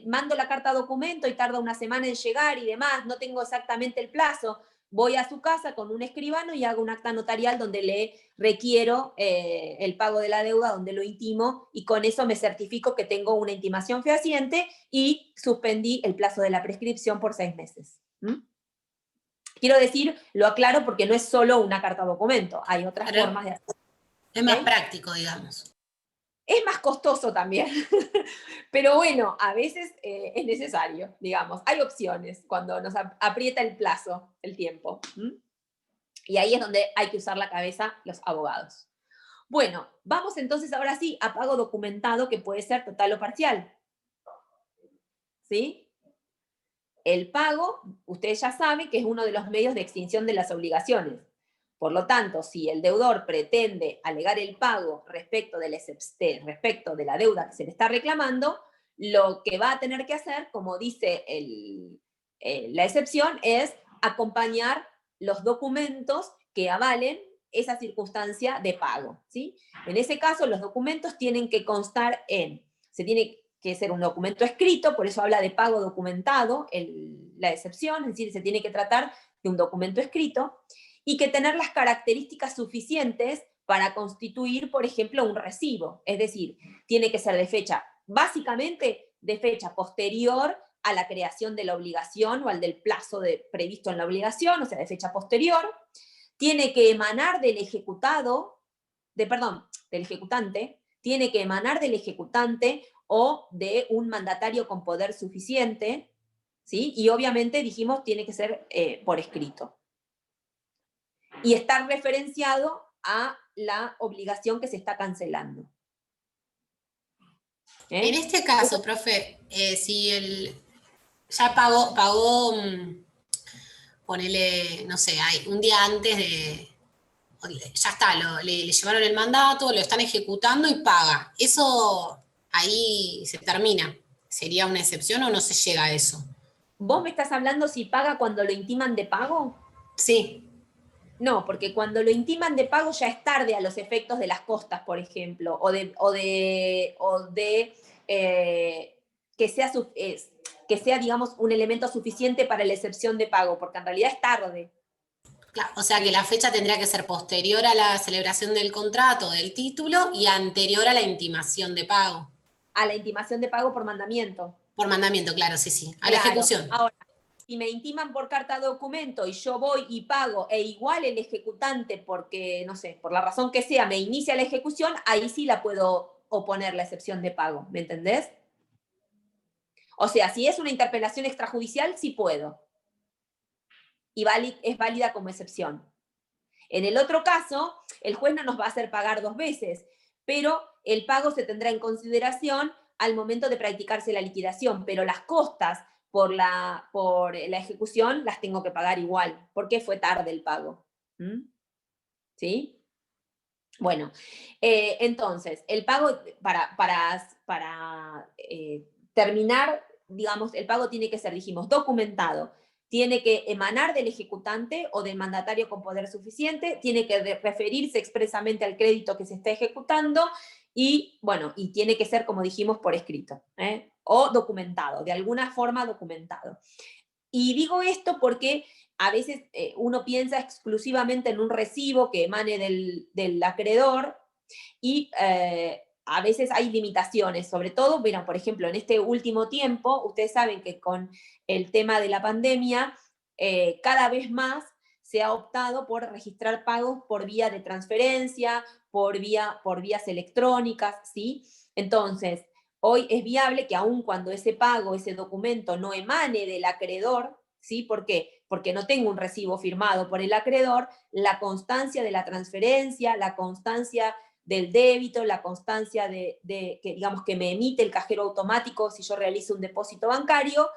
mando la carta documento y tarda una semana en llegar y demás, no tengo exactamente el plazo. voy a su casa con un escribano y hago un acta notarial donde le requiero el pago de la deuda, donde lo intimo, y con eso me certifico que tengo una intimación fehaciente y suspendí el plazo de la prescripción por 6 meses. Quiero decir, lo aclaro porque no es solo una carta documento, hay otras formas de hacerlo. Es más práctico, digamos. Es más costoso también, pero bueno, a veces es necesario, digamos. Hay opciones cuando nos aprieta el plazo, el tiempo. Y ahí es donde hay que usar la cabeza los abogados. Bueno, vamos entonces ahora sí a pago documentado, que puede ser total o parcial. ¿Sí? El pago, ustedes ya saben que es uno de los medios de extinción de las obligaciones. Por lo tanto, si el deudor pretende alegar el pago respecto de la deuda que se le está reclamando, lo que va a tener que hacer, como dice la excepción, es acompañar los documentos que avalen esa circunstancia de pago, ¿sí? En ese caso, los documentos tienen que constar se tiene que ser un documento escrito, por eso habla de pago documentado, la excepción, es decir, se tiene que tratar de un documento escrito, y que tener las características suficientes para constituir, por ejemplo, un recibo. Es decir, tiene que ser de fecha, básicamente de fecha posterior a la creación de la obligación o al del plazo previsto en la obligación, o sea, de fecha posterior. Tiene que emanar del ejecutante, tiene que emanar del ejecutante o de un mandatario con poder suficiente, ¿sí? Y obviamente, dijimos, tiene que ser por escrito. Y estar referenciado a la obligación que se está cancelando. En este caso, profe, si ya pagó, ponele, no sé, un día antes ya está, le llevaron el mandato, lo están ejecutando y paga. ¿Eso ahí se termina? ¿Sería una excepción o no se llega a eso? ¿Vos me estás hablando si paga cuando lo intiman de pago? Sí. No, porque cuando lo intiman de pago ya es tarde a los efectos de las costas, por ejemplo, o de que sea, digamos, un elemento suficiente para la excepción de pago, porque en realidad es tarde. Claro, o sea que la fecha tendría que ser posterior a la celebración del contrato, del título, y anterior a la intimación de pago. A la intimación de pago por mandamiento. Por mandamiento, claro, sí. A la ejecución. Ahora, si me intiman por carta documento y yo voy y pago, e igual el ejecutante, porque, no sé, por la razón que sea, me inicia la ejecución, ahí sí la puedo oponer la excepción de pago, ¿me entendés? O sea, si es una interpelación extrajudicial, sí puedo. Y es válida como excepción. En el otro caso, el juez no nos va a hacer pagar 2 veces, pero el pago se tendrá en consideración al momento de practicarse la liquidación, pero las costas por la ejecución las tengo que pagar igual, porque fue tarde el pago. ¿Sí? Bueno, entonces, el pago, para terminar, digamos, el pago tiene que ser, dijimos, documentado, tiene que emanar del ejecutante o del mandatario con poder suficiente, tiene que referirse expresamente al crédito que se está ejecutando y, bueno, y tiene que ser, como dijimos, por escrito, o documentado, de alguna forma documentado. Y digo esto porque a veces uno piensa exclusivamente en un recibo que emane del acreedor y a veces hay limitaciones, sobre todo, bueno, por ejemplo, en este último tiempo, ustedes saben que con el tema de la pandemia, cada vez más se ha optado por registrar pagos por vía de transferencia, por vías electrónicas, ¿sí? Entonces, hoy es viable que aun cuando ese pago, ese documento no emane del acreedor, ¿sí? ¿Por qué? Porque no tengo un recibo firmado por el acreedor, la constancia de la transferencia, la constancia del débito, la constancia que, digamos, que me emite el cajero automático si yo realizo un depósito bancario,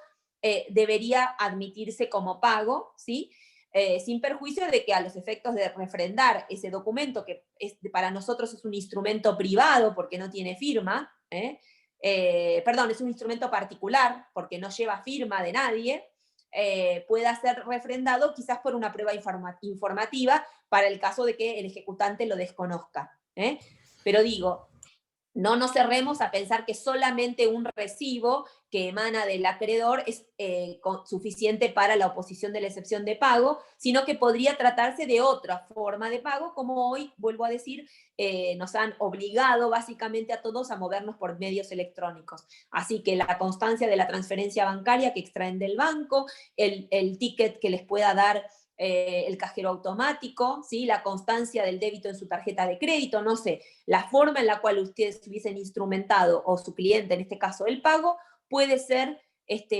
debería admitirse como pago, ¿sí? Sin perjuicio de que a los efectos de refrendar ese documento, que para nosotros es un instrumento privado porque no tiene firma, es un instrumento particular porque no lleva firma de nadie, pueda ser refrendado quizás por una prueba informativa para el caso de que el ejecutante lo desconozca. Pero digo, No nos cerremos a pensar que solamente un recibo que emana del acreedor es suficiente para la oposición de la excepción de pago, sino que podría tratarse de otra forma de pago, como hoy, vuelvo a decir, nos han obligado básicamente a todos a movernos por medios electrónicos. Así que la constancia de la transferencia bancaria que extraen del banco, el ticket que les pueda dar el cajero automático, ¿sí? La constancia del débito en su tarjeta de crédito, no sé, la forma en la cual ustedes hubiesen instrumentado, o su cliente, en este caso el pago, puede ser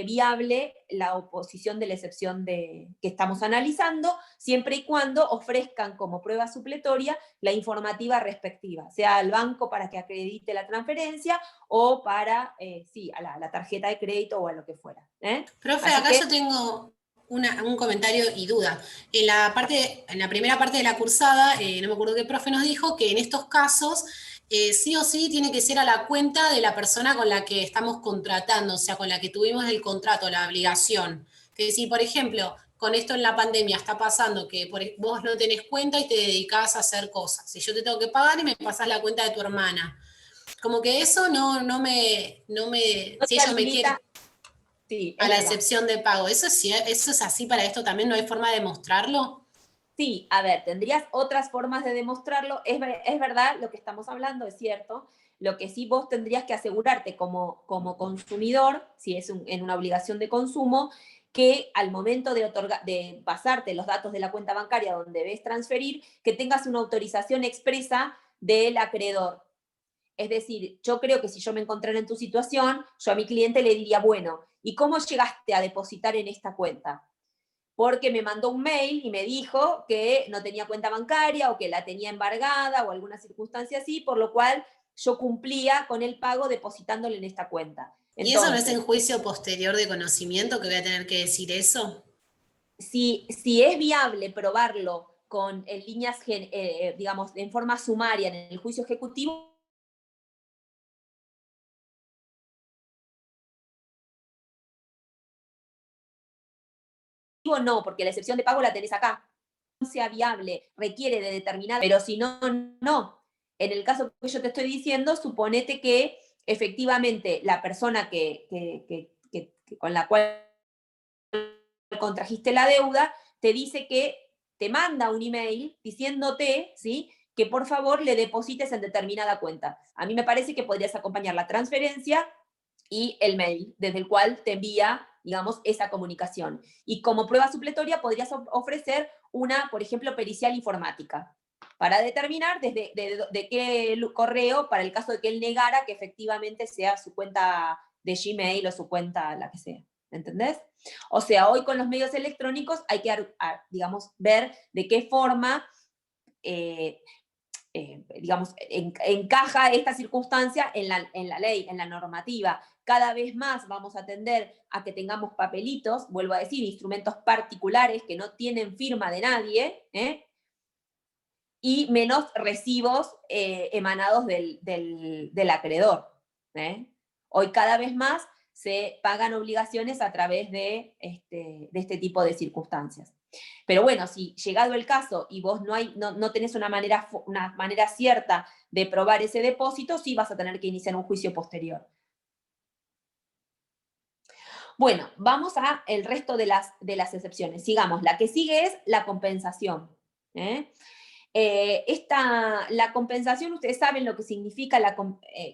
viable la oposición de la excepción que estamos analizando, siempre y cuando ofrezcan como prueba supletoria la informativa respectiva, sea al banco para que acredite la transferencia o para, sí, a la tarjeta de crédito o a lo que fuera. Profe, Así acá que, yo tengo un comentario y duda. En la primera parte de la cursada, no me acuerdo qué profe nos dijo que en estos casos sí o sí tiene que ser a la cuenta de la persona con la que estamos contratando, o sea, con la que tuvimos el contrato, la obligación. Que si, por ejemplo, con esto en la pandemia está pasando que vos no tenés cuenta y te dedicás a hacer cosas. Si yo te tengo que pagar y me pasás la cuenta de tu hermana. Como que eso no me, no si te ellos me quieren habilita, sí, a es la verdad. excepción de pago. ¿Eso es así para esto también? ¿No hay forma de mostrarlo? Sí, a ver, tendrías otras formas de demostrarlo. Es verdad lo que estamos hablando, es cierto. Lo que sí vos tendrías que asegurarte como consumidor, si es en una obligación de consumo, que al momento de pasarte los datos de la cuenta bancaria donde debes transferir, que tengas una autorización expresa del acreedor. Es decir, yo creo que si yo me encontrara en tu situación, yo a mi cliente le diría, bueno, ¿y cómo llegaste a depositar en esta cuenta? Porque me mandó un mail y me dijo que no tenía cuenta bancaria o que la tenía embargada o alguna circunstancia así, por lo cual yo cumplía con el pago depositándole en esta cuenta. ¿Y eso no es Entonces, en juicio posterior de conocimiento que voy a tener que decir eso? si es viable probarlo con en líneas, digamos, en forma sumaria en el juicio ejecutivo, no, porque la excepción de pago la tenés acá. Sea viable, requiere de determinada, pero si no, no. En el caso que yo te estoy diciendo, suponete que efectivamente la persona con la cual contrajiste la deuda te dice que te manda un email diciéndote, ¿sí?, que por favor le deposites en determinada cuenta. A mí me parece que podrías acompañar la transferencia y el mail desde el cual te envía, digamos, esa comunicación. Y como prueba supletoria podrías ofrecer una, por ejemplo, pericial informática, para determinar de qué correo, para el caso de que él negara que efectivamente sea su cuenta de Gmail o su cuenta, la que sea. ¿Entendés? O sea, hoy con los medios electrónicos hay que, digamos, ver de qué forma digamos, encaja esta circunstancia en la ley, en la normativa. Cada vez más vamos a tender a que tengamos papelitos, vuelvo a decir, instrumentos particulares que no tienen firma de nadie, y menos recibos emanados del acreedor. Hoy cada vez más se pagan obligaciones a través de este tipo de circunstancias. Pero bueno, si llegado el caso y vos no tenés una manera cierta de probar ese depósito, sí vas a tener que iniciar un juicio posterior. Bueno, vamos a el resto de las excepciones. Sigamos, la que sigue es la compensación. La compensación, ustedes saben lo que significa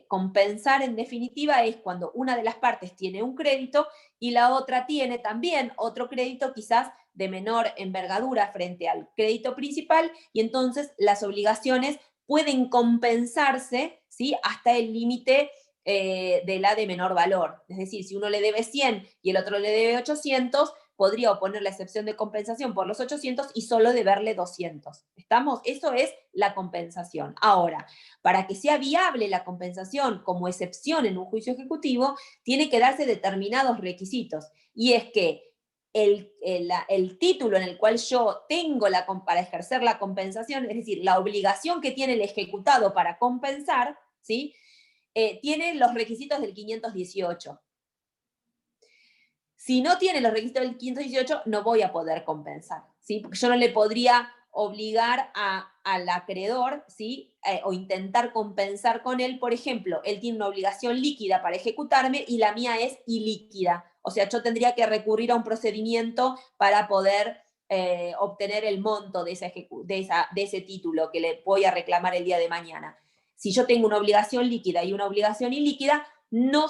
compensar, en definitiva, es cuando una de las partes tiene un crédito y la otra tiene también otro crédito, quizás de menor envergadura frente al crédito principal, y entonces las obligaciones pueden compensarse, ¿sí?, hasta el límite de la de menor valor. Es decir, si uno le debe 100 y el otro le debe 800, podría oponer la excepción de compensación por los 800 y solo deberle 200. ¿Estamos? Eso es la compensación. Ahora, para que sea viable la compensación como excepción en un juicio ejecutivo, tiene que darse determinados requisitos. Y es que el título en el cual yo tengo para ejercer la compensación, es decir, la obligación que tiene el ejecutado para compensar, ¿sí?, tiene los requisitos del 518. Si no tiene los requisitos del 518, no voy a poder compensar, ¿sí? Porque yo no le podría obligar al acreedor, ¿sí? O intentar compensar con él. Por ejemplo, él tiene una obligación líquida para ejecutarme y la mía es ilíquida. O sea, yo tendría que recurrir a un procedimiento para poder obtener el monto de ese título que le voy a reclamar el día de mañana. Si yo tengo una obligación líquida y una obligación ilíquida, no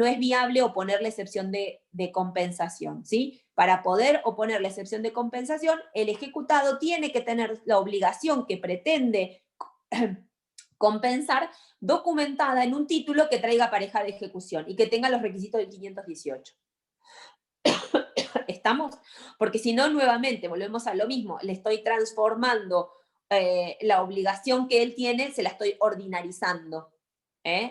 es viable oponer la excepción de compensación, ¿sí? Para poder oponer la excepción de compensación, el ejecutado tiene que tener la obligación que pretende compensar documentada en un título que traiga pareja de ejecución y que tenga los requisitos del 518. ¿Estamos? Porque si no, nuevamente, volvemos a lo mismo, le estoy transformando la obligación que él tiene, se la estoy ordinarizando.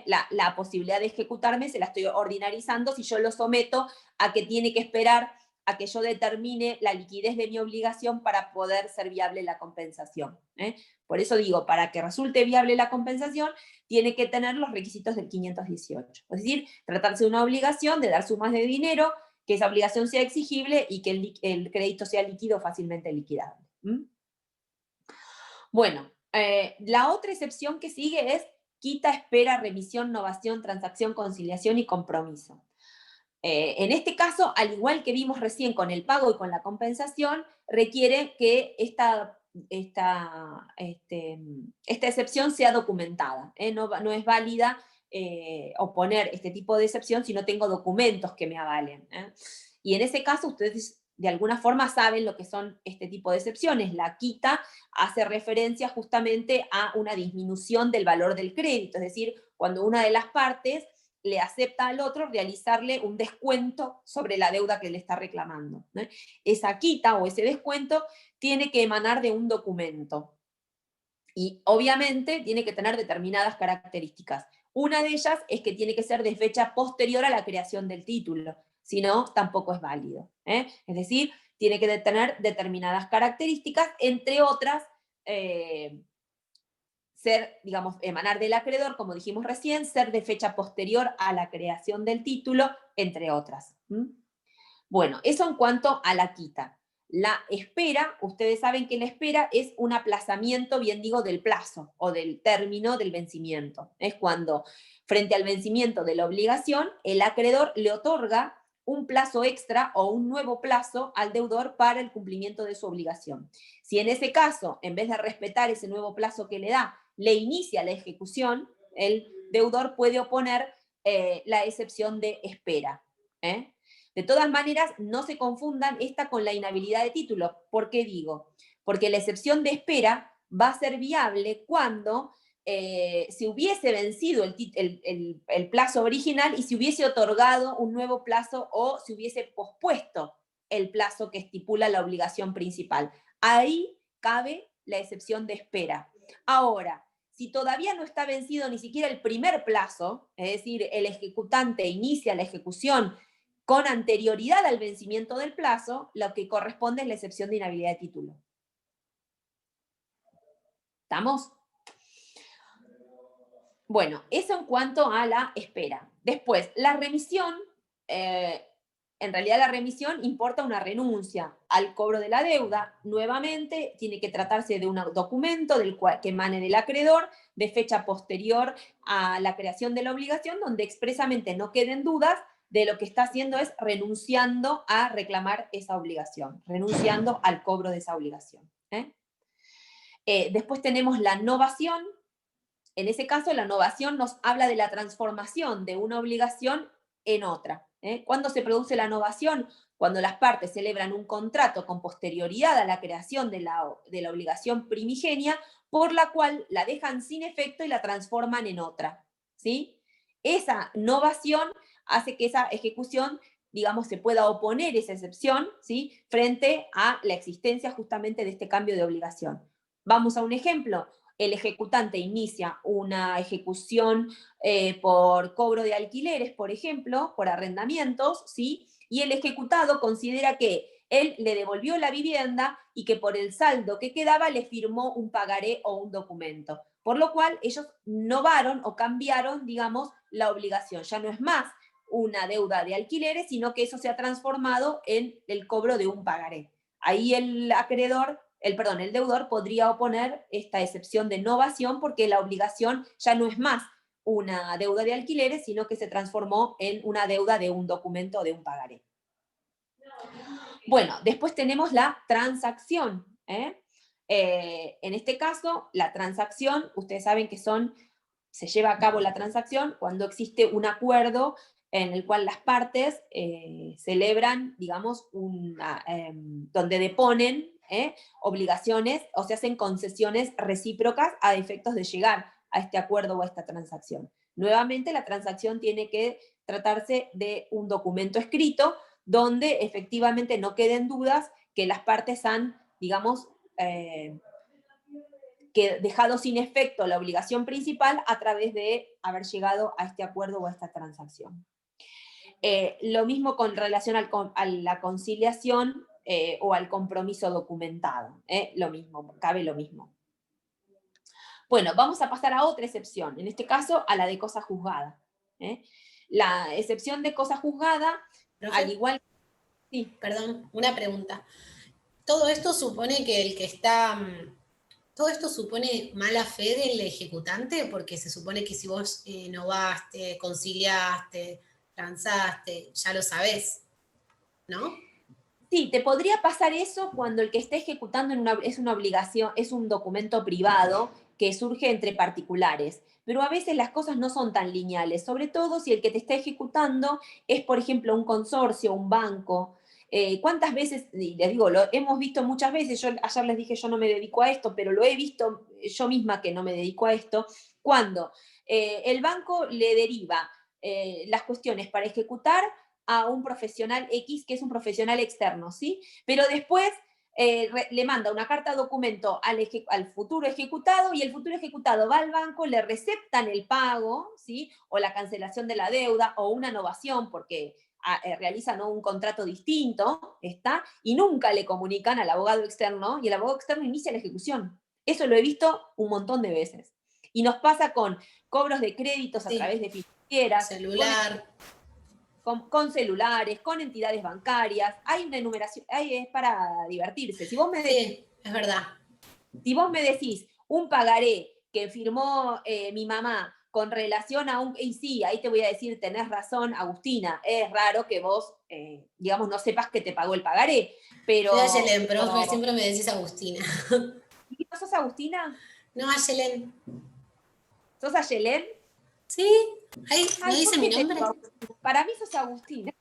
La posibilidad de ejecutarme se la estoy ordinarizando si yo lo someto a que tiene que esperar a que yo determine la liquidez de mi obligación para poder ser viable la compensación. Por eso digo, para que resulte viable la compensación, tiene que tener los requisitos del 518. Es decir, tratarse de una obligación de dar sumas de dinero, que esa obligación sea exigible y que el crédito sea líquido o fácilmente liquidable. Bueno, la otra excepción que sigue es quita, espera, remisión, novación, transacción, conciliación y compromiso. En este caso, al igual que vimos recién con el pago y con la compensación, requiere que esta excepción sea documentada. No es válida oponer este tipo de excepción si no tengo documentos que me avalen. Y en ese caso, ustedes de alguna forma saben lo que son este tipo de excepciones. La quita hace referencia justamente a una disminución del valor del crédito, es decir, cuando una de las partes le acepta al otro realizarle un descuento sobre la deuda que le está reclamando. Esa quita o ese descuento tiene que emanar de un documento. Y obviamente tiene que tener determinadas características. Una de ellas es que tiene que ser de fecha posterior a la creación del título, si no, tampoco es válido. Es decir, tiene que tener determinadas características, entre otras, ser, digamos, emanar del acreedor, como dijimos recién, ser de fecha posterior a la creación del título, entre otras. Bueno, eso en cuanto a la quita. La espera, ustedes saben que la espera es un aplazamiento, bien digo, del plazo o del término del vencimiento. Es cuando, frente al vencimiento de la obligación, el acreedor le otorga un plazo extra o un nuevo plazo al deudor para el cumplimiento de su obligación. Si en ese caso, en vez de respetar ese nuevo plazo que le da, le inicia la ejecución, el deudor puede oponer la excepción de espera. De todas maneras, no se confundan esta con la inhabilidad de título. ¿Por qué digo? Porque la excepción de espera va a ser viable cuando se hubiese vencido el plazo original y se hubiese otorgado un nuevo plazo o se hubiese pospuesto el plazo que estipula la obligación principal. Ahí cabe la excepción de espera. Ahora, si todavía no está vencido ni siquiera el primer plazo, es decir, el ejecutante inicia la ejecución con anterioridad al vencimiento del plazo, lo que corresponde es la excepción de inhabilidad de título. ¿Estamos? Bueno, eso en cuanto a la espera. Después, la remisión, en realidad la remisión importa una renuncia al cobro de la deuda. Nuevamente, tiene que tratarse de un documento que emane del acreedor, de fecha posterior a la creación de la obligación, donde expresamente no queden dudas de lo que está haciendo es renunciando a reclamar esa obligación, renunciando al cobro de esa obligación. Después tenemos la novación. En ese caso, la novación nos habla de la transformación de una obligación en otra. ¿Cuándo se produce la novación? Cuando las partes celebran un contrato con posterioridad a la creación de la obligación primigenia, por la cual la dejan sin efecto y la transforman en otra. ¿Sí? Esa novación hace que esa ejecución, digamos, se pueda oponer esa excepción, ¿sí? Frente a la existencia justamente de este cambio de obligación. Vamos a un ejemplo. El ejecutante inicia una ejecución por cobro de alquileres, por ejemplo, por arrendamientos, ¿sí? Y el ejecutado considera que él le devolvió la vivienda y que por el saldo que quedaba le firmó un pagaré o un documento. Por lo cual ellos novaron o cambiaron, digamos, la obligación. Ya no es más una deuda de alquileres, sino que eso se ha transformado en el cobro de un pagaré. Ahí el acreedor el deudor podría oponer esta excepción de novación porque la obligación ya no es más una deuda de alquileres, sino que se transformó en una deuda de un documento o de un pagaré. Bueno, después tenemos la transacción. En este caso, la transacción, ustedes saben que se lleva a cabo la transacción cuando existe un acuerdo en el cual las partes celebran, digamos, donde deponen obligaciones o se hacen concesiones recíprocas a efectos de llegar a este acuerdo o a esta transacción. Nuevamente, la transacción tiene que tratarse de un documento escrito donde efectivamente no queden dudas que las partes han, digamos, que dejado sin efecto la obligación principal a través de haber llegado a este acuerdo o a esta transacción. Lo mismo con relación a la conciliación o al compromiso documentado. Lo mismo, cabe lo mismo. Bueno, vamos a pasar a otra excepción, en este caso a la de cosa juzgada. La excepción de cosa juzgada, ¿Profe? al igual... Sí. Perdón, una pregunta. Todo esto supone que el que está... ¿Todo esto supone mala fe del ejecutante? Porque se supone que si vos novaste, conciliaste, transaste, ya lo sabés, ¿no? Sí, te podría pasar eso cuando el que está ejecutando es una obligación, es un documento privado que surge entre particulares. Pero a veces las cosas no son tan lineales, sobre todo si el que te está ejecutando es, por ejemplo, un consorcio, un banco. ¿Cuántas veces, y les digo, lo hemos visto muchas veces, yo ayer les dije yo no me dedico a esto, pero lo he visto yo misma que no me dedico a esto, cuando el banco le deriva las cuestiones para ejecutar a un profesional X, que es un profesional externo, ¿sí? Pero después le manda una carta documento al futuro ejecutado y el futuro ejecutado va al banco, le receptan el pago, ¿sí? O la cancelación de la deuda o una novación porque realizan un contrato distinto, ¿está? Y nunca le comunican al abogado externo y el abogado externo inicia la ejecución. Eso lo he visto un montón de veces. Y nos pasa con cobros de créditos a través de financieras, celular. con celulares, con entidades bancarias. Hay una enumeración, es para divertirse. Si vos me Sí, es verdad. Si vos me decís un pagaré que firmó mi mamá con relación a un... Y sí, ahí te voy a decir, tenés razón, Agustina, es raro que vos, digamos, no sepas que te pagó el pagaré, pero... Soy Ayelen, profe, siempre me decís Agustina. ¿Y no sos Agustina? No, Ayelen. ¿Sos Ayelen? Sí, ahí, ¿no dice mi nombre? Para mí sos Agustina.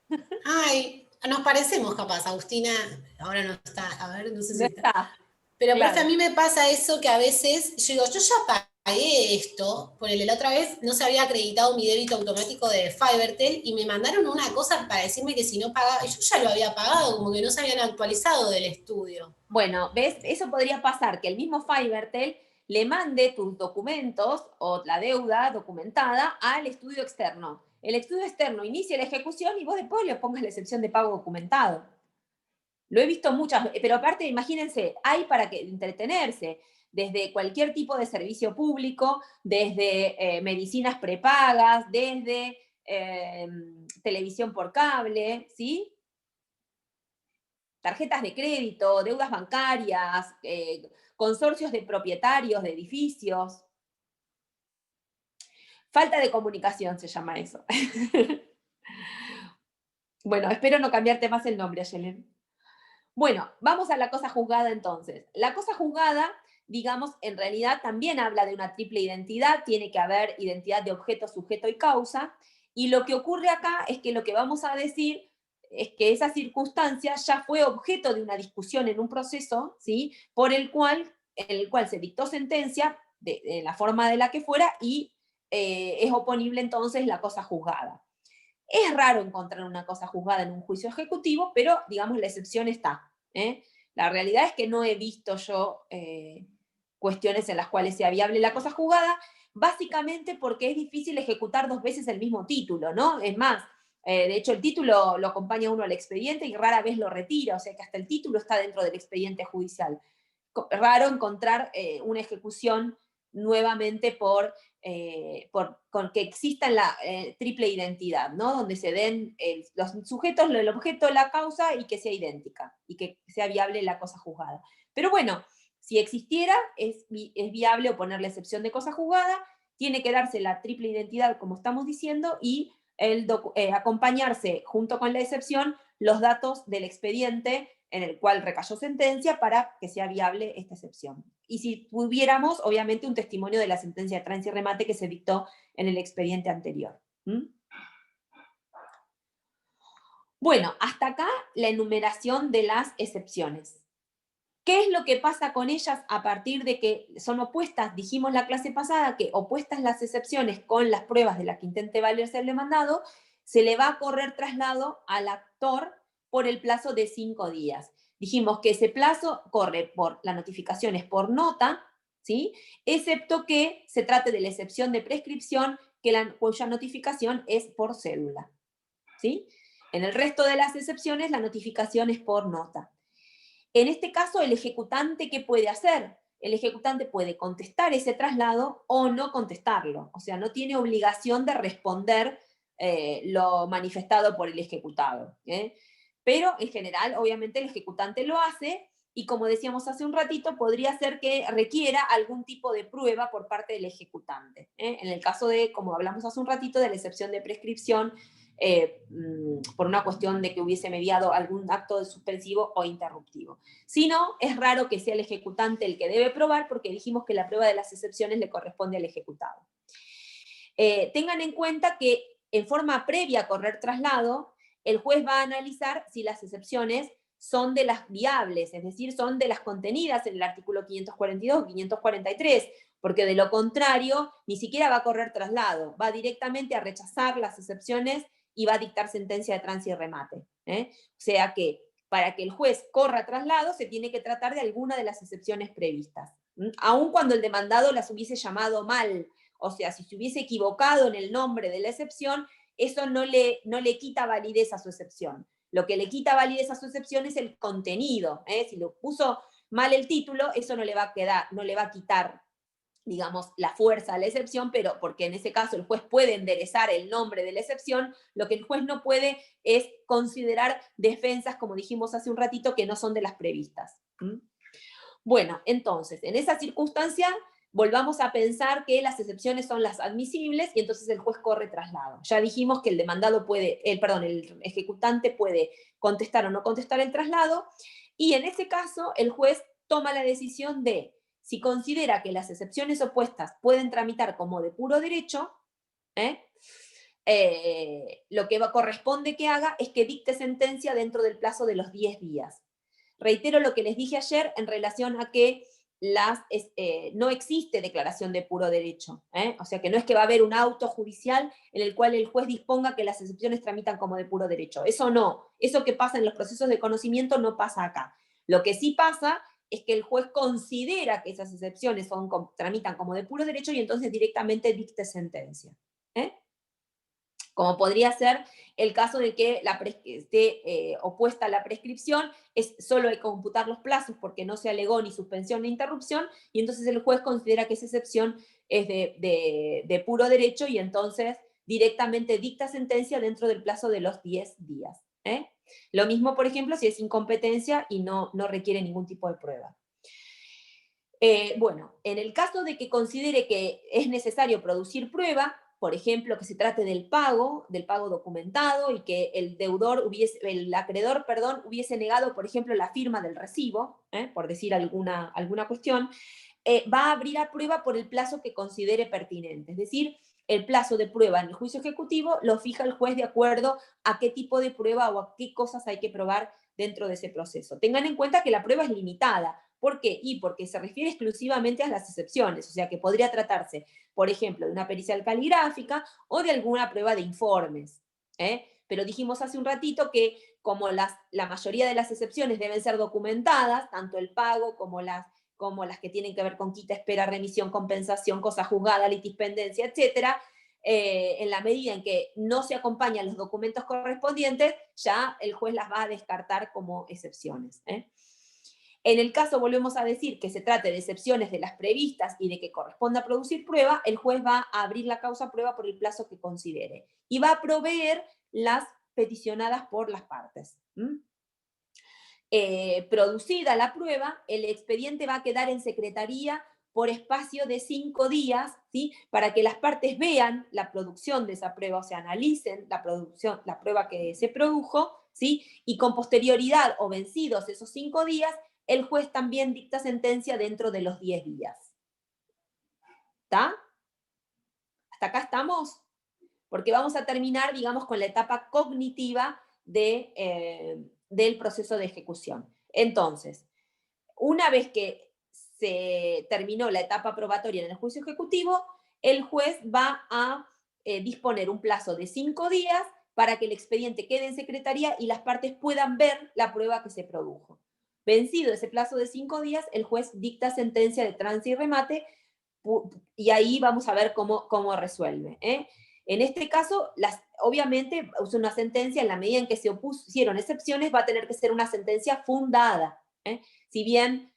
Ay, nos parecemos capaz, Agustina, ahora no está, a ver, no sé si No está. está. Pero Claro. profe, a mí me pasa eso que a veces, yo digo, yo ya pagué esto, ponele, la otra vez no se había acreditado mi débito automático de Fivertel y me mandaron una cosa para decirme que si no pagaba, yo ya lo había pagado, como que no se habían actualizado del estudio. Bueno, ¿ves? Eso podría pasar, que el mismo Fivertel le mande tus documentos o la deuda documentada al estudio externo. El estudio externo inicia la ejecución y vos después le pongas la excepción de pago documentado. Lo he visto muchas, pero aparte, imagínense, hay para que entretenerse, desde cualquier tipo de servicio público, desde medicinas prepagas, desde televisión por cable, ¿sí? Tarjetas de crédito, deudas bancarias, consorcios de propietarios de edificios. Falta de comunicación se llama eso. Bueno, espero no cambiarte más el nombre, Ayelen. Bueno, vamos a la cosa juzgada entonces. La cosa juzgada, digamos, en realidad también habla de una triple identidad, tiene que haber identidad de objeto, sujeto y causa, y lo que ocurre acá es que lo que vamos a decir es que esa circunstancia ya fue objeto de una discusión en un proceso, ¿sí? En el cual se dictó sentencia de la forma de la que fuera y es oponible entonces la cosa juzgada. Es raro encontrar una cosa juzgada en un juicio ejecutivo, pero digamos la excepción está. La realidad es que no he visto yo cuestiones en las cuales sea viable la cosa juzgada, básicamente porque es difícil ejecutar dos veces el mismo título, ¿no? Es más, de hecho el título lo acompaña uno al expediente y rara vez lo retira, o sea que hasta el título está dentro del expediente judicial. Raro encontrar una ejecución nuevamente con que exista la triple identidad, ¿no? Donde se den los sujetos, el objeto, la causa, y que sea idéntica, y que sea viable la cosa juzgada. Pero bueno, si existiera, es viable oponer la excepción de cosa juzgada, tiene que darse la triple identidad, como estamos diciendo, y acompañarse, junto con la excepción, los datos del expediente en el cual recayó sentencia para que sea viable esta excepción. Y si tuviéramos, obviamente, un testimonio de la sentencia de tránsito y remate que se dictó en el expediente anterior. Bueno, hasta acá la enumeración de las excepciones. ¿Qué es lo que pasa con ellas a partir de que son opuestas? Dijimos la clase pasada que opuestas las excepciones con las pruebas de las que intente valerse el demandado, se le va a correr traslado al actor por el plazo de 5 días. Dijimos que ese plazo corre por la notificación es por nota, ¿sí? Excepto que se trate de la excepción de prescripción, cuya notificación es por cédula, ¿sí? En el resto de las excepciones, la notificación es por nota. En este caso, el ejecutante, ¿qué puede hacer? El ejecutante puede contestar ese traslado o no contestarlo. O sea, no tiene obligación de responder lo manifestado por el ejecutado. Pero, en general, obviamente, el ejecutante lo hace y, como decíamos hace un ratito, podría ser que requiera algún tipo de prueba por parte del ejecutante. En el caso de, como hablamos hace un ratito, de la excepción de prescripción, por una cuestión de que hubiese mediado algún acto de suspensivo o interruptivo. Si no, es raro que sea el ejecutante el que debe probar, porque dijimos que la prueba de las excepciones le corresponde al ejecutado. Tengan en cuenta que en forma previa a correr traslado, el juez va a analizar si las excepciones son de las viables, es decir, son de las contenidas en el artículo 542 o 543, porque de lo contrario, ni siquiera va a correr traslado, va directamente a rechazar las excepciones y va a dictar sentencia de tránsito y remate. O sea que para que el juez corra traslado se tiene que tratar de alguna de las excepciones previstas. Aun cuando el demandado las hubiese llamado mal, o sea, si se hubiese equivocado en el nombre de la excepción, eso no le quita validez a su excepción. Lo que le quita validez a su excepción es el contenido. Si lo puso mal el título, eso no le va a quitar, digamos, la fuerza a la excepción, pero porque en ese caso el juez puede enderezar el nombre de la excepción, lo que el juez no puede es considerar defensas, como dijimos hace un ratito, que no son de las previstas. Bueno, entonces, en esa circunstancia, volvamos a pensar que las excepciones son las admisibles y entonces el juez corre traslado. Ya dijimos que el ejecutante puede contestar o no contestar el traslado, y en ese caso el juez toma la decisión de, si considera que las excepciones opuestas pueden tramitar como de puro derecho, lo que corresponde que haga es que dicte sentencia dentro del plazo de los 10 días. Reitero lo que les dije ayer en relación a que no existe declaración de puro derecho. O sea que no es que va a haber un auto judicial en el cual el juez disponga que las excepciones tramitan como de puro derecho. Eso no. Eso que pasa en los procesos de conocimiento no pasa acá. Lo que sí pasa es que el juez considera que esas excepciones tramitan como de puro derecho y entonces directamente dicte sentencia. Como podría ser el caso de que esté opuesta a la prescripción, solo hay que computar los plazos porque no se alegó ni suspensión ni interrupción, y entonces el juez considera que esa excepción es de puro derecho y entonces directamente dicta sentencia dentro del plazo de los 10 días. Lo mismo, por ejemplo, si es incompetencia y no requiere ningún tipo de prueba. Bueno, en el caso de que considere que es necesario producir prueba, por ejemplo, que se trate del pago documentado y que el acreedor hubiese negado, por ejemplo, la firma del recibo, por decir alguna cuestión, va a abrir a prueba por el plazo que considere pertinente. Es decir, el plazo de prueba en el juicio ejecutivo lo fija el juez de acuerdo a qué tipo de prueba o a qué cosas hay que probar dentro de ese proceso. Tengan en cuenta que la prueba es limitada. ¿Por qué? Y porque se refiere exclusivamente a las excepciones, o sea que podría tratarse, por ejemplo, de una pericial caligráfica o de alguna prueba de informes. Pero dijimos hace un ratito que como la mayoría de las excepciones deben ser documentadas, tanto el pago como las que tienen que ver con quita, espera, remisión, compensación, cosa juzgada, litispendencia, etc., en la medida en que no se acompañan los documentos correspondientes, ya el juez las va a descartar como excepciones. En el caso, volvemos a decir, que se trate de excepciones de las previstas y de que corresponda producir prueba, el juez va a abrir la causa prueba por el plazo que considere y va a proveer las peticionadas por las partes. Producida la prueba, el expediente va a quedar en secretaría por espacio de 5 días, ¿sí? Para que las partes vean la producción de esa prueba, o sea, analicen la prueba que se produjo, ¿sí? Y con posterioridad o vencidos esos 5 días, el juez también dicta sentencia dentro de los 10 días. ¿Está? ¿Hasta acá estamos? Porque vamos a terminar, digamos, con la etapa cognitiva del proceso de ejecución. Entonces, una vez que se terminó la etapa probatoria en el juicio ejecutivo, el juez va a disponer un plazo de 5 días para que el expediente quede en secretaría y las partes puedan ver la prueba que se produjo. Vencido ese plazo de 5 días, el juez dicta sentencia de trance y remate y ahí vamos a ver cómo resuelve. En este caso, obviamente, es una sentencia, en la medida en que se opusieron excepciones, va a tener que ser una sentencia fundada. Si bien,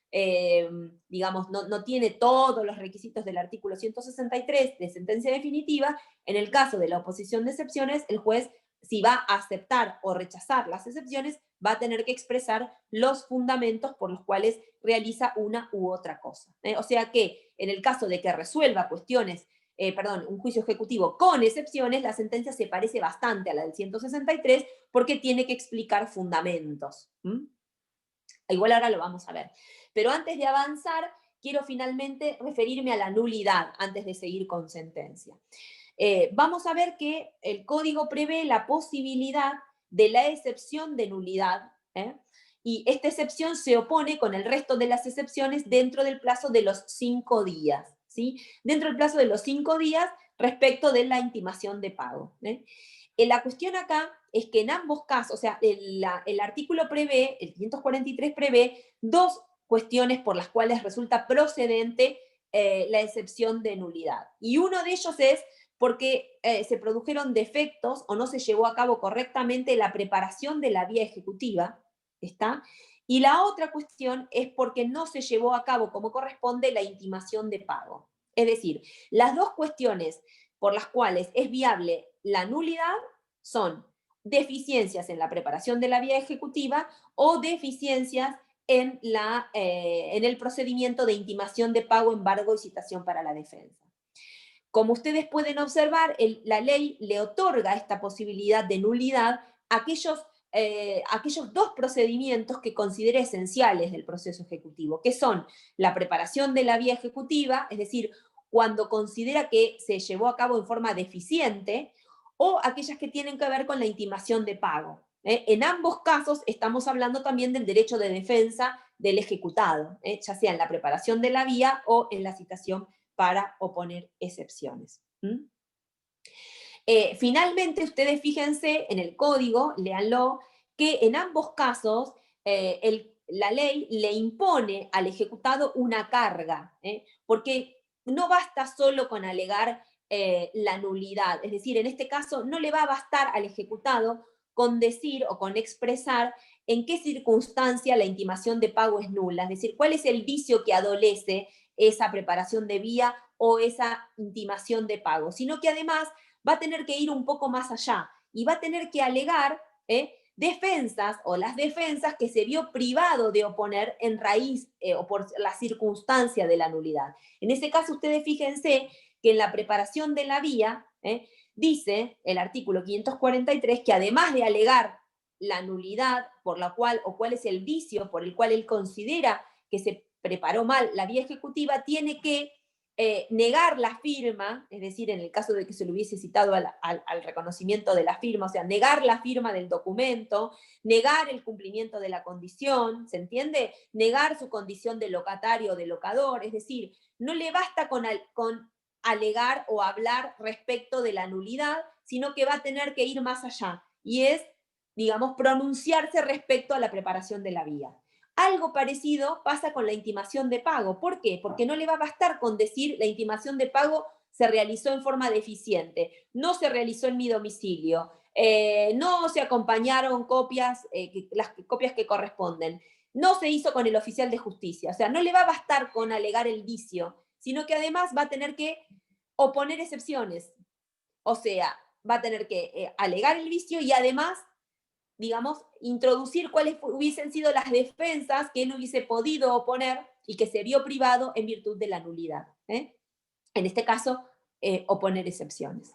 digamos, no tiene todos los requisitos del artículo 163 de sentencia definitiva, en el caso de la oposición de excepciones, el juez, si va a aceptar o rechazar las excepciones, va a tener que expresar los fundamentos por los cuales realiza una u otra cosa. O sea que, en el caso de que resuelva cuestiones, un juicio ejecutivo con excepciones, la sentencia se parece bastante a la del 163 porque tiene que explicar fundamentos. Igual ahora lo vamos a ver. Pero antes de avanzar, quiero finalmente referirme a la nulidad antes de seguir con sentencia. Vamos a ver que el código prevé la posibilidad de la excepción de nulidad, y esta excepción se opone con el resto de las excepciones dentro del plazo de los 5 días, ¿sí? Dentro del plazo de los 5 días respecto de la intimación de pago. La cuestión acá es que en ambos casos, o sea, el artículo prevé, el 543 prevé 2 cuestiones por las cuales resulta procedente la excepción de nulidad. Y uno de ellos es porque se produjeron defectos o no se llevó a cabo correctamente la preparación de la vía ejecutiva, ¿está? Y la otra cuestión es porque no se llevó a cabo como corresponde la intimación de pago. Es decir, las 2 cuestiones por las cuales es viable la nulidad son deficiencias en la preparación de la vía ejecutiva o deficiencias en el procedimiento de intimación de pago, embargo y citación para la defensa. Como ustedes pueden observar, la ley le otorga esta posibilidad de nulidad a aquellos 2 procedimientos que considera esenciales del proceso ejecutivo, que son la preparación de la vía ejecutiva, es decir, cuando considera que se llevó a cabo en forma deficiente, o aquellas que tienen que ver con la intimación de pago. En ambos casos estamos hablando también del derecho de defensa del ejecutado, ya sea en la preparación de la vía o en la citación para oponer excepciones. Finalmente, ustedes fíjense en el código, léanlo, que en ambos casos la ley le impone al ejecutado una carga, porque no basta solo con alegar la nulidad, es decir, en este caso no le va a bastar al ejecutado con decir o con expresar en qué circunstancia la intimación de pago es nula, es decir, cuál es el vicio que adolece esa preparación de vía o esa intimación de pago, sino que además va a tener que ir un poco más allá y va a tener que alegar defensas o las defensas que se vio privado de oponer en raíz o por la circunstancia de la nulidad. En ese caso, ustedes fíjense que en la preparación de la vía, dice el artículo 543 que además de alegar la nulidad por la cual o cuál es el vicio por el cual él considera que se preparó mal la vía ejecutiva, tiene que negar la firma, es decir, en el caso de que se le hubiese citado al reconocimiento de la firma, o sea, negar la firma del documento, negar el cumplimiento de la condición, ¿se entiende? Negar su condición de locatario o de locador, es decir, no le basta con alegar o hablar respecto de la nulidad, sino que va a tener que ir más allá, y es, digamos, pronunciarse respecto a la preparación de la vía. Algo parecido pasa con la intimación de pago. ¿Por qué? Porque no le va a bastar con decir la intimación de pago se realizó en forma deficiente, no se realizó en mi domicilio, no se acompañaron copias, las copias que corresponden. no se hizo con el oficial de justicia. O sea, no le va a bastar con alegar el vicio, sino que además va a tener que oponer excepciones. O sea, va a tener que alegar el vicio y además, digamos, introducir cuáles hubiesen sido las defensas que él hubiese podido oponer y que se vio privado en virtud de la nulidad. En este caso, oponer excepciones.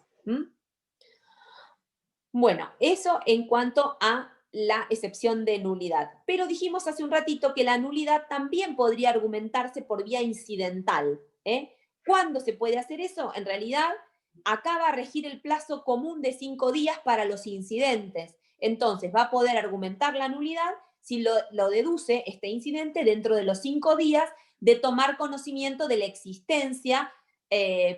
Bueno, eso en cuanto a la excepción de nulidad. Pero dijimos hace un ratito que la nulidad también podría argumentarse por vía incidental. ¿Cuándo se puede hacer eso? En realidad, acá va a regir el plazo común de 5 días para los incidentes. Entonces, va a poder argumentar la nulidad si lo deduce este incidente dentro de los 5 días de tomar conocimiento de la existencia,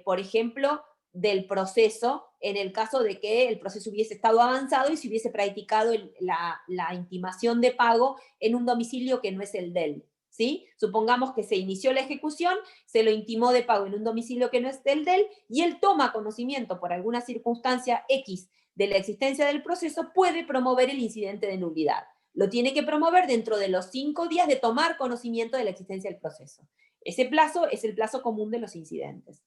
por ejemplo, del proceso, en el caso de que el proceso hubiese estado avanzado y se hubiese practicado la intimación de pago en un domicilio que no es el de él. ¿Sí? Supongamos que se inició la ejecución, se lo intimó de pago en un domicilio que no es el de él, y él toma conocimiento por alguna circunstancia X de la existencia del proceso, puede promover el incidente de nulidad. Lo tiene que promover dentro de los 5 días de tomar conocimiento de la existencia del proceso. Ese plazo es el plazo común de los incidentes.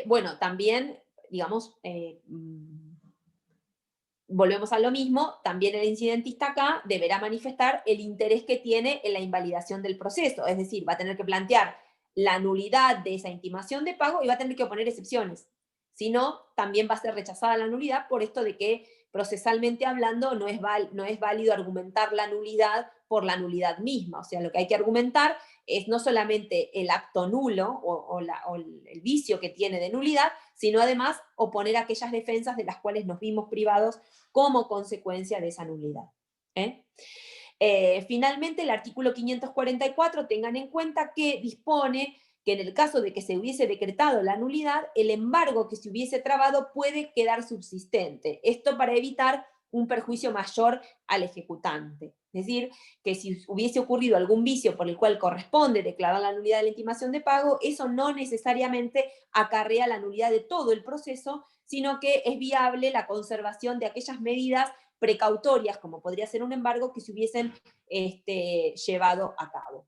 Bueno, también, digamos, volvemos a lo mismo, también el incidentista acá deberá manifestar el interés que tiene en la invalidación del proceso, es decir, va a tener que plantear la nulidad de esa intimación de pago y va a tener que oponer excepciones. Si no, también va a ser rechazada la nulidad por esto de que procesalmente hablando no es válido argumentar la nulidad por la nulidad misma. O sea, lo que hay que argumentar es no solamente el acto nulo o el vicio que tiene de nulidad, sino además oponer aquellas defensas de las cuales nos vimos privados como consecuencia de esa nulidad. Finalmente, el artículo 544, tengan en cuenta que dispone que en el caso de que se hubiese decretado la nulidad, el embargo que se hubiese trabado puede quedar subsistente. Esto para evitar un perjuicio mayor al ejecutante. Es decir, que si hubiese ocurrido algún vicio por el cual corresponde declarar la nulidad de la intimación de pago, eso no necesariamente acarrea la nulidad de todo el proceso, sino que es viable la conservación de aquellas medidas precautorias, como podría ser un embargo, que se hubiesen llevado a cabo.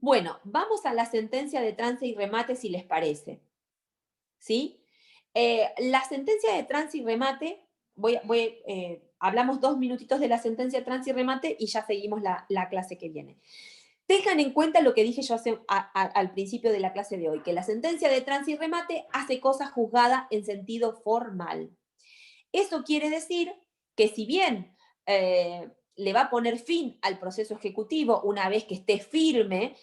Bueno, vamos a la sentencia de trance y remate, si les parece. ¿Sí? La sentencia de trance y remate, hablamos 2 minutitos de la sentencia de trance y remate y ya seguimos la clase que viene. Tengan en cuenta lo que dije yo al principio de la clase de hoy, que la sentencia de trance y remate hace cosa juzgada en sentido formal. Eso quiere decir que si bien le va a poner fin al proceso ejecutivo una vez que esté firme,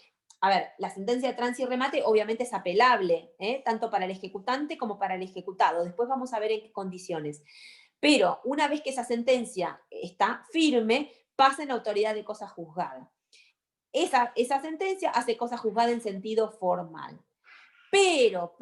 a ver, la sentencia de trance y remate obviamente es apelable, tanto para el ejecutante como para el ejecutado. Después vamos a ver en qué condiciones. Pero una vez que esa sentencia está firme, pasa en autoridad de cosa juzgada. Esa sentencia hace cosa juzgada en sentido formal. Pero,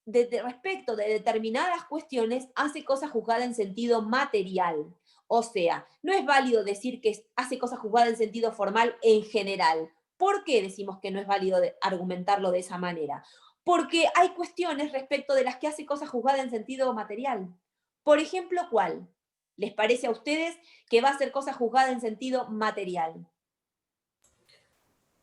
respecto de determinadas cuestiones, hace cosa juzgada en sentido material. O sea, no es válido decir que hace cosa juzgada en sentido formal en general. ¿Por qué decimos que no es válido argumentarlo de esa manera? Porque hay cuestiones respecto de las que hace cosa juzgada en sentido material. Por ejemplo, ¿cuál? ¿Les parece a ustedes que va a ser cosa juzgada en sentido material?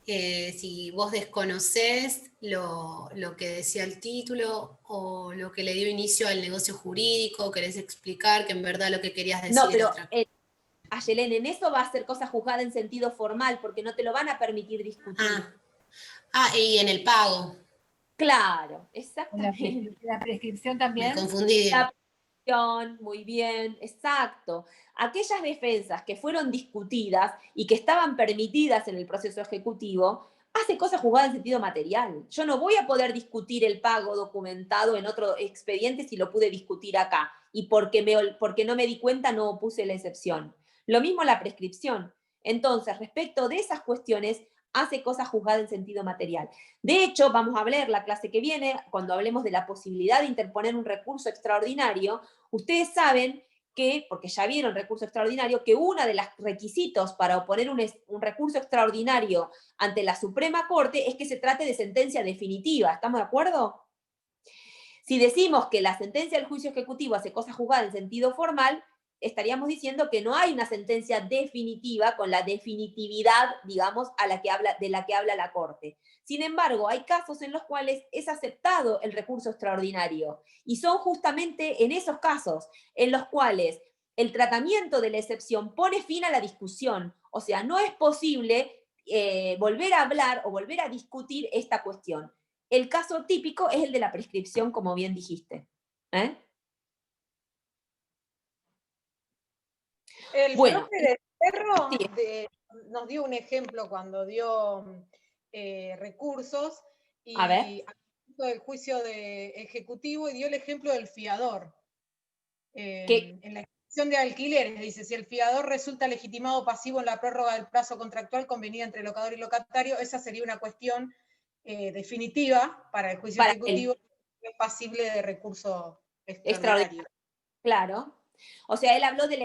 Si vos desconocés lo que decía el título o lo que le dio inicio al negocio jurídico, querés explicar que en verdad lo que querías decir. No, pero Ayelén, en eso va a ser cosa juzgada en sentido formal, porque no te lo van a permitir discutir. Y en el pago. Claro, exactamente. La prescripción también. Me confundí. La prescripción, muy bien, exacto. Aquellas defensas que fueron discutidas y que estaban permitidas en el proceso ejecutivo, hace cosa juzgada en sentido material. Yo no voy a poder discutir el pago documentado en otro expediente si lo pude discutir acá. Y porque no me di cuenta no puse la excepción. Lo mismo la prescripción. Entonces, respecto de esas cuestiones, hace cosa juzgada en sentido material. De hecho, vamos a ver la clase que viene, cuando hablemos de la posibilidad de interponer un recurso extraordinario, ustedes saben que, porque ya vieron recurso extraordinario, que uno de los requisitos para oponer un recurso extraordinario ante la Suprema Corte es que se trate de sentencia definitiva. ¿Estamos de acuerdo? Si decimos que la sentencia del juicio ejecutivo hace cosa juzgada en sentido formal, estaríamos diciendo que no hay una sentencia definitiva con la definitividad, digamos, de la que habla la Corte. Sin embargo, hay casos en los cuales es aceptado el recurso extraordinario, y son justamente en esos casos en los cuales el tratamiento de la excepción pone fin a la discusión. O sea, no es posible volver a hablar o volver a discutir esta cuestión. El caso típico es el de la prescripción, como bien dijiste. El Bueno, profe de Cerro sí. nos dio un ejemplo cuando dio recursos y A ver. del juicio de ejecutivo, y dio el ejemplo del fiador. En la ejecución de alquileres, dice, si el fiador resulta legitimado pasivo en la prórroga del plazo contractual convenida entre locador y locatario, esa sería una cuestión definitiva para el juicio ejecutivo, es pasible de recurso extraordinario. Claro. O sea, él habló de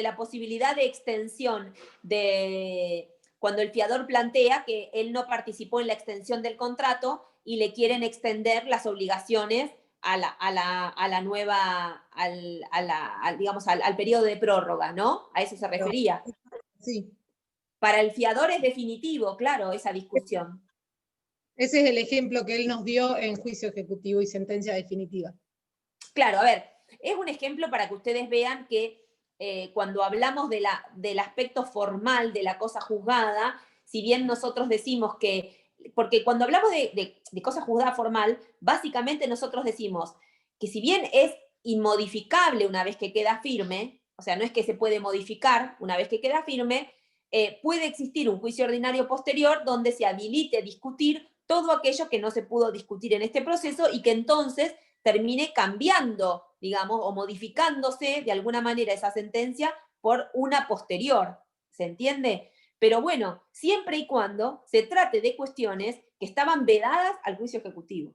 la posibilidad de extensión de cuando el fiador plantea que él no participó en la extensión del contrato y le quieren extender las obligaciones digamos, al periodo de prórroga, ¿no? A eso se refería. Sí. Para el fiador es definitivo, claro, esa discusión. Ese es el ejemplo que él nos dio en juicio ejecutivo y sentencia definitiva. Claro, a ver, es un ejemplo para que ustedes vean que cuando hablamos del aspecto formal de la cosa juzgada, si bien nosotros decimos que, porque cuando hablamos de cosa juzgada formal, básicamente nosotros decimos que si bien es inmodificable una vez que queda firme, o sea, no es que se puede modificar una vez que queda firme, puede existir un juicio ordinario posterior donde se habilite discutir todo aquello que no se pudo discutir en este proceso y que entonces termine cambiando, digamos, o modificándose de alguna manera esa sentencia por una posterior. ¿Se entiende? Pero bueno, siempre y cuando se trate de cuestiones que estaban vedadas al juicio ejecutivo.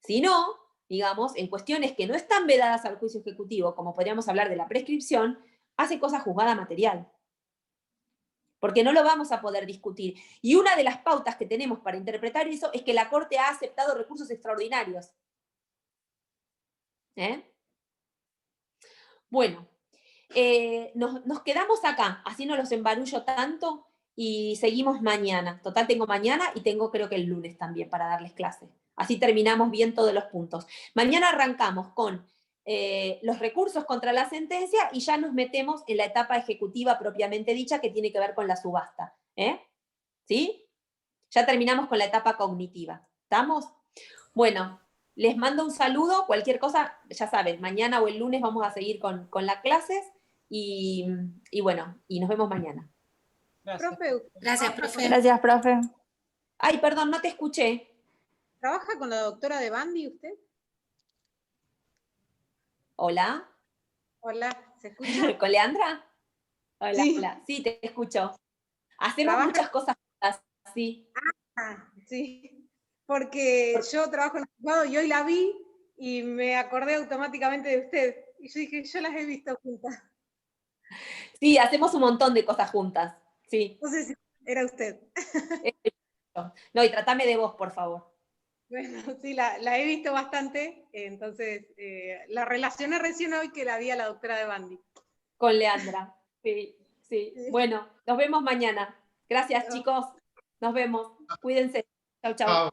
Si no, digamos, en cuestiones que no están vedadas al juicio ejecutivo, como podríamos hablar de la prescripción, hace cosa juzgada material. Porque no lo vamos a poder discutir. Y una de las pautas que tenemos para interpretar eso es que la Corte ha aceptado recursos extraordinarios. Bueno, nos quedamos acá, así no los embarullo tanto y seguimos mañana. Total, tengo mañana y tengo creo que el lunes también para darles clase. Así terminamos bien todos los puntos. Mañana arrancamos con los recursos contra la sentencia y ya nos metemos en la etapa ejecutiva propiamente dicha que tiene que ver con la subasta. ¿Sí? Ya terminamos con la etapa cognitiva. ¿Estamos? Bueno, les mando un saludo, cualquier cosa, ya saben, mañana o el lunes vamos a seguir con las clases y bueno, y nos vemos mañana. Gracias. Gracias, profe. Gracias, profe. Ay, perdón, no te escuché. ¿Trabaja con la doctora de Bandi usted? ¿Hola? Hola, ¿se escucha? ¿Con Leandra? Hola, Sí. hola. Sí, te escucho. Hacemos ¿Trabaja? muchas cosas juntas, sí. Sí, porque yo trabajo en el juzgado y hoy la vi y me acordé automáticamente de usted. Y yo dije, yo las he visto juntas. Sí, hacemos un montón de cosas juntas, sí. No sé si era usted. No, y tratame de vos, por favor. Bueno, sí, la he visto bastante, entonces la relacioné recién hoy que la vi a la doctora de Bandi. Con Leandra, sí, sí. Bueno, nos vemos mañana. Gracias, chicos. Nos vemos. Cuídense. Chau, chau. Chao.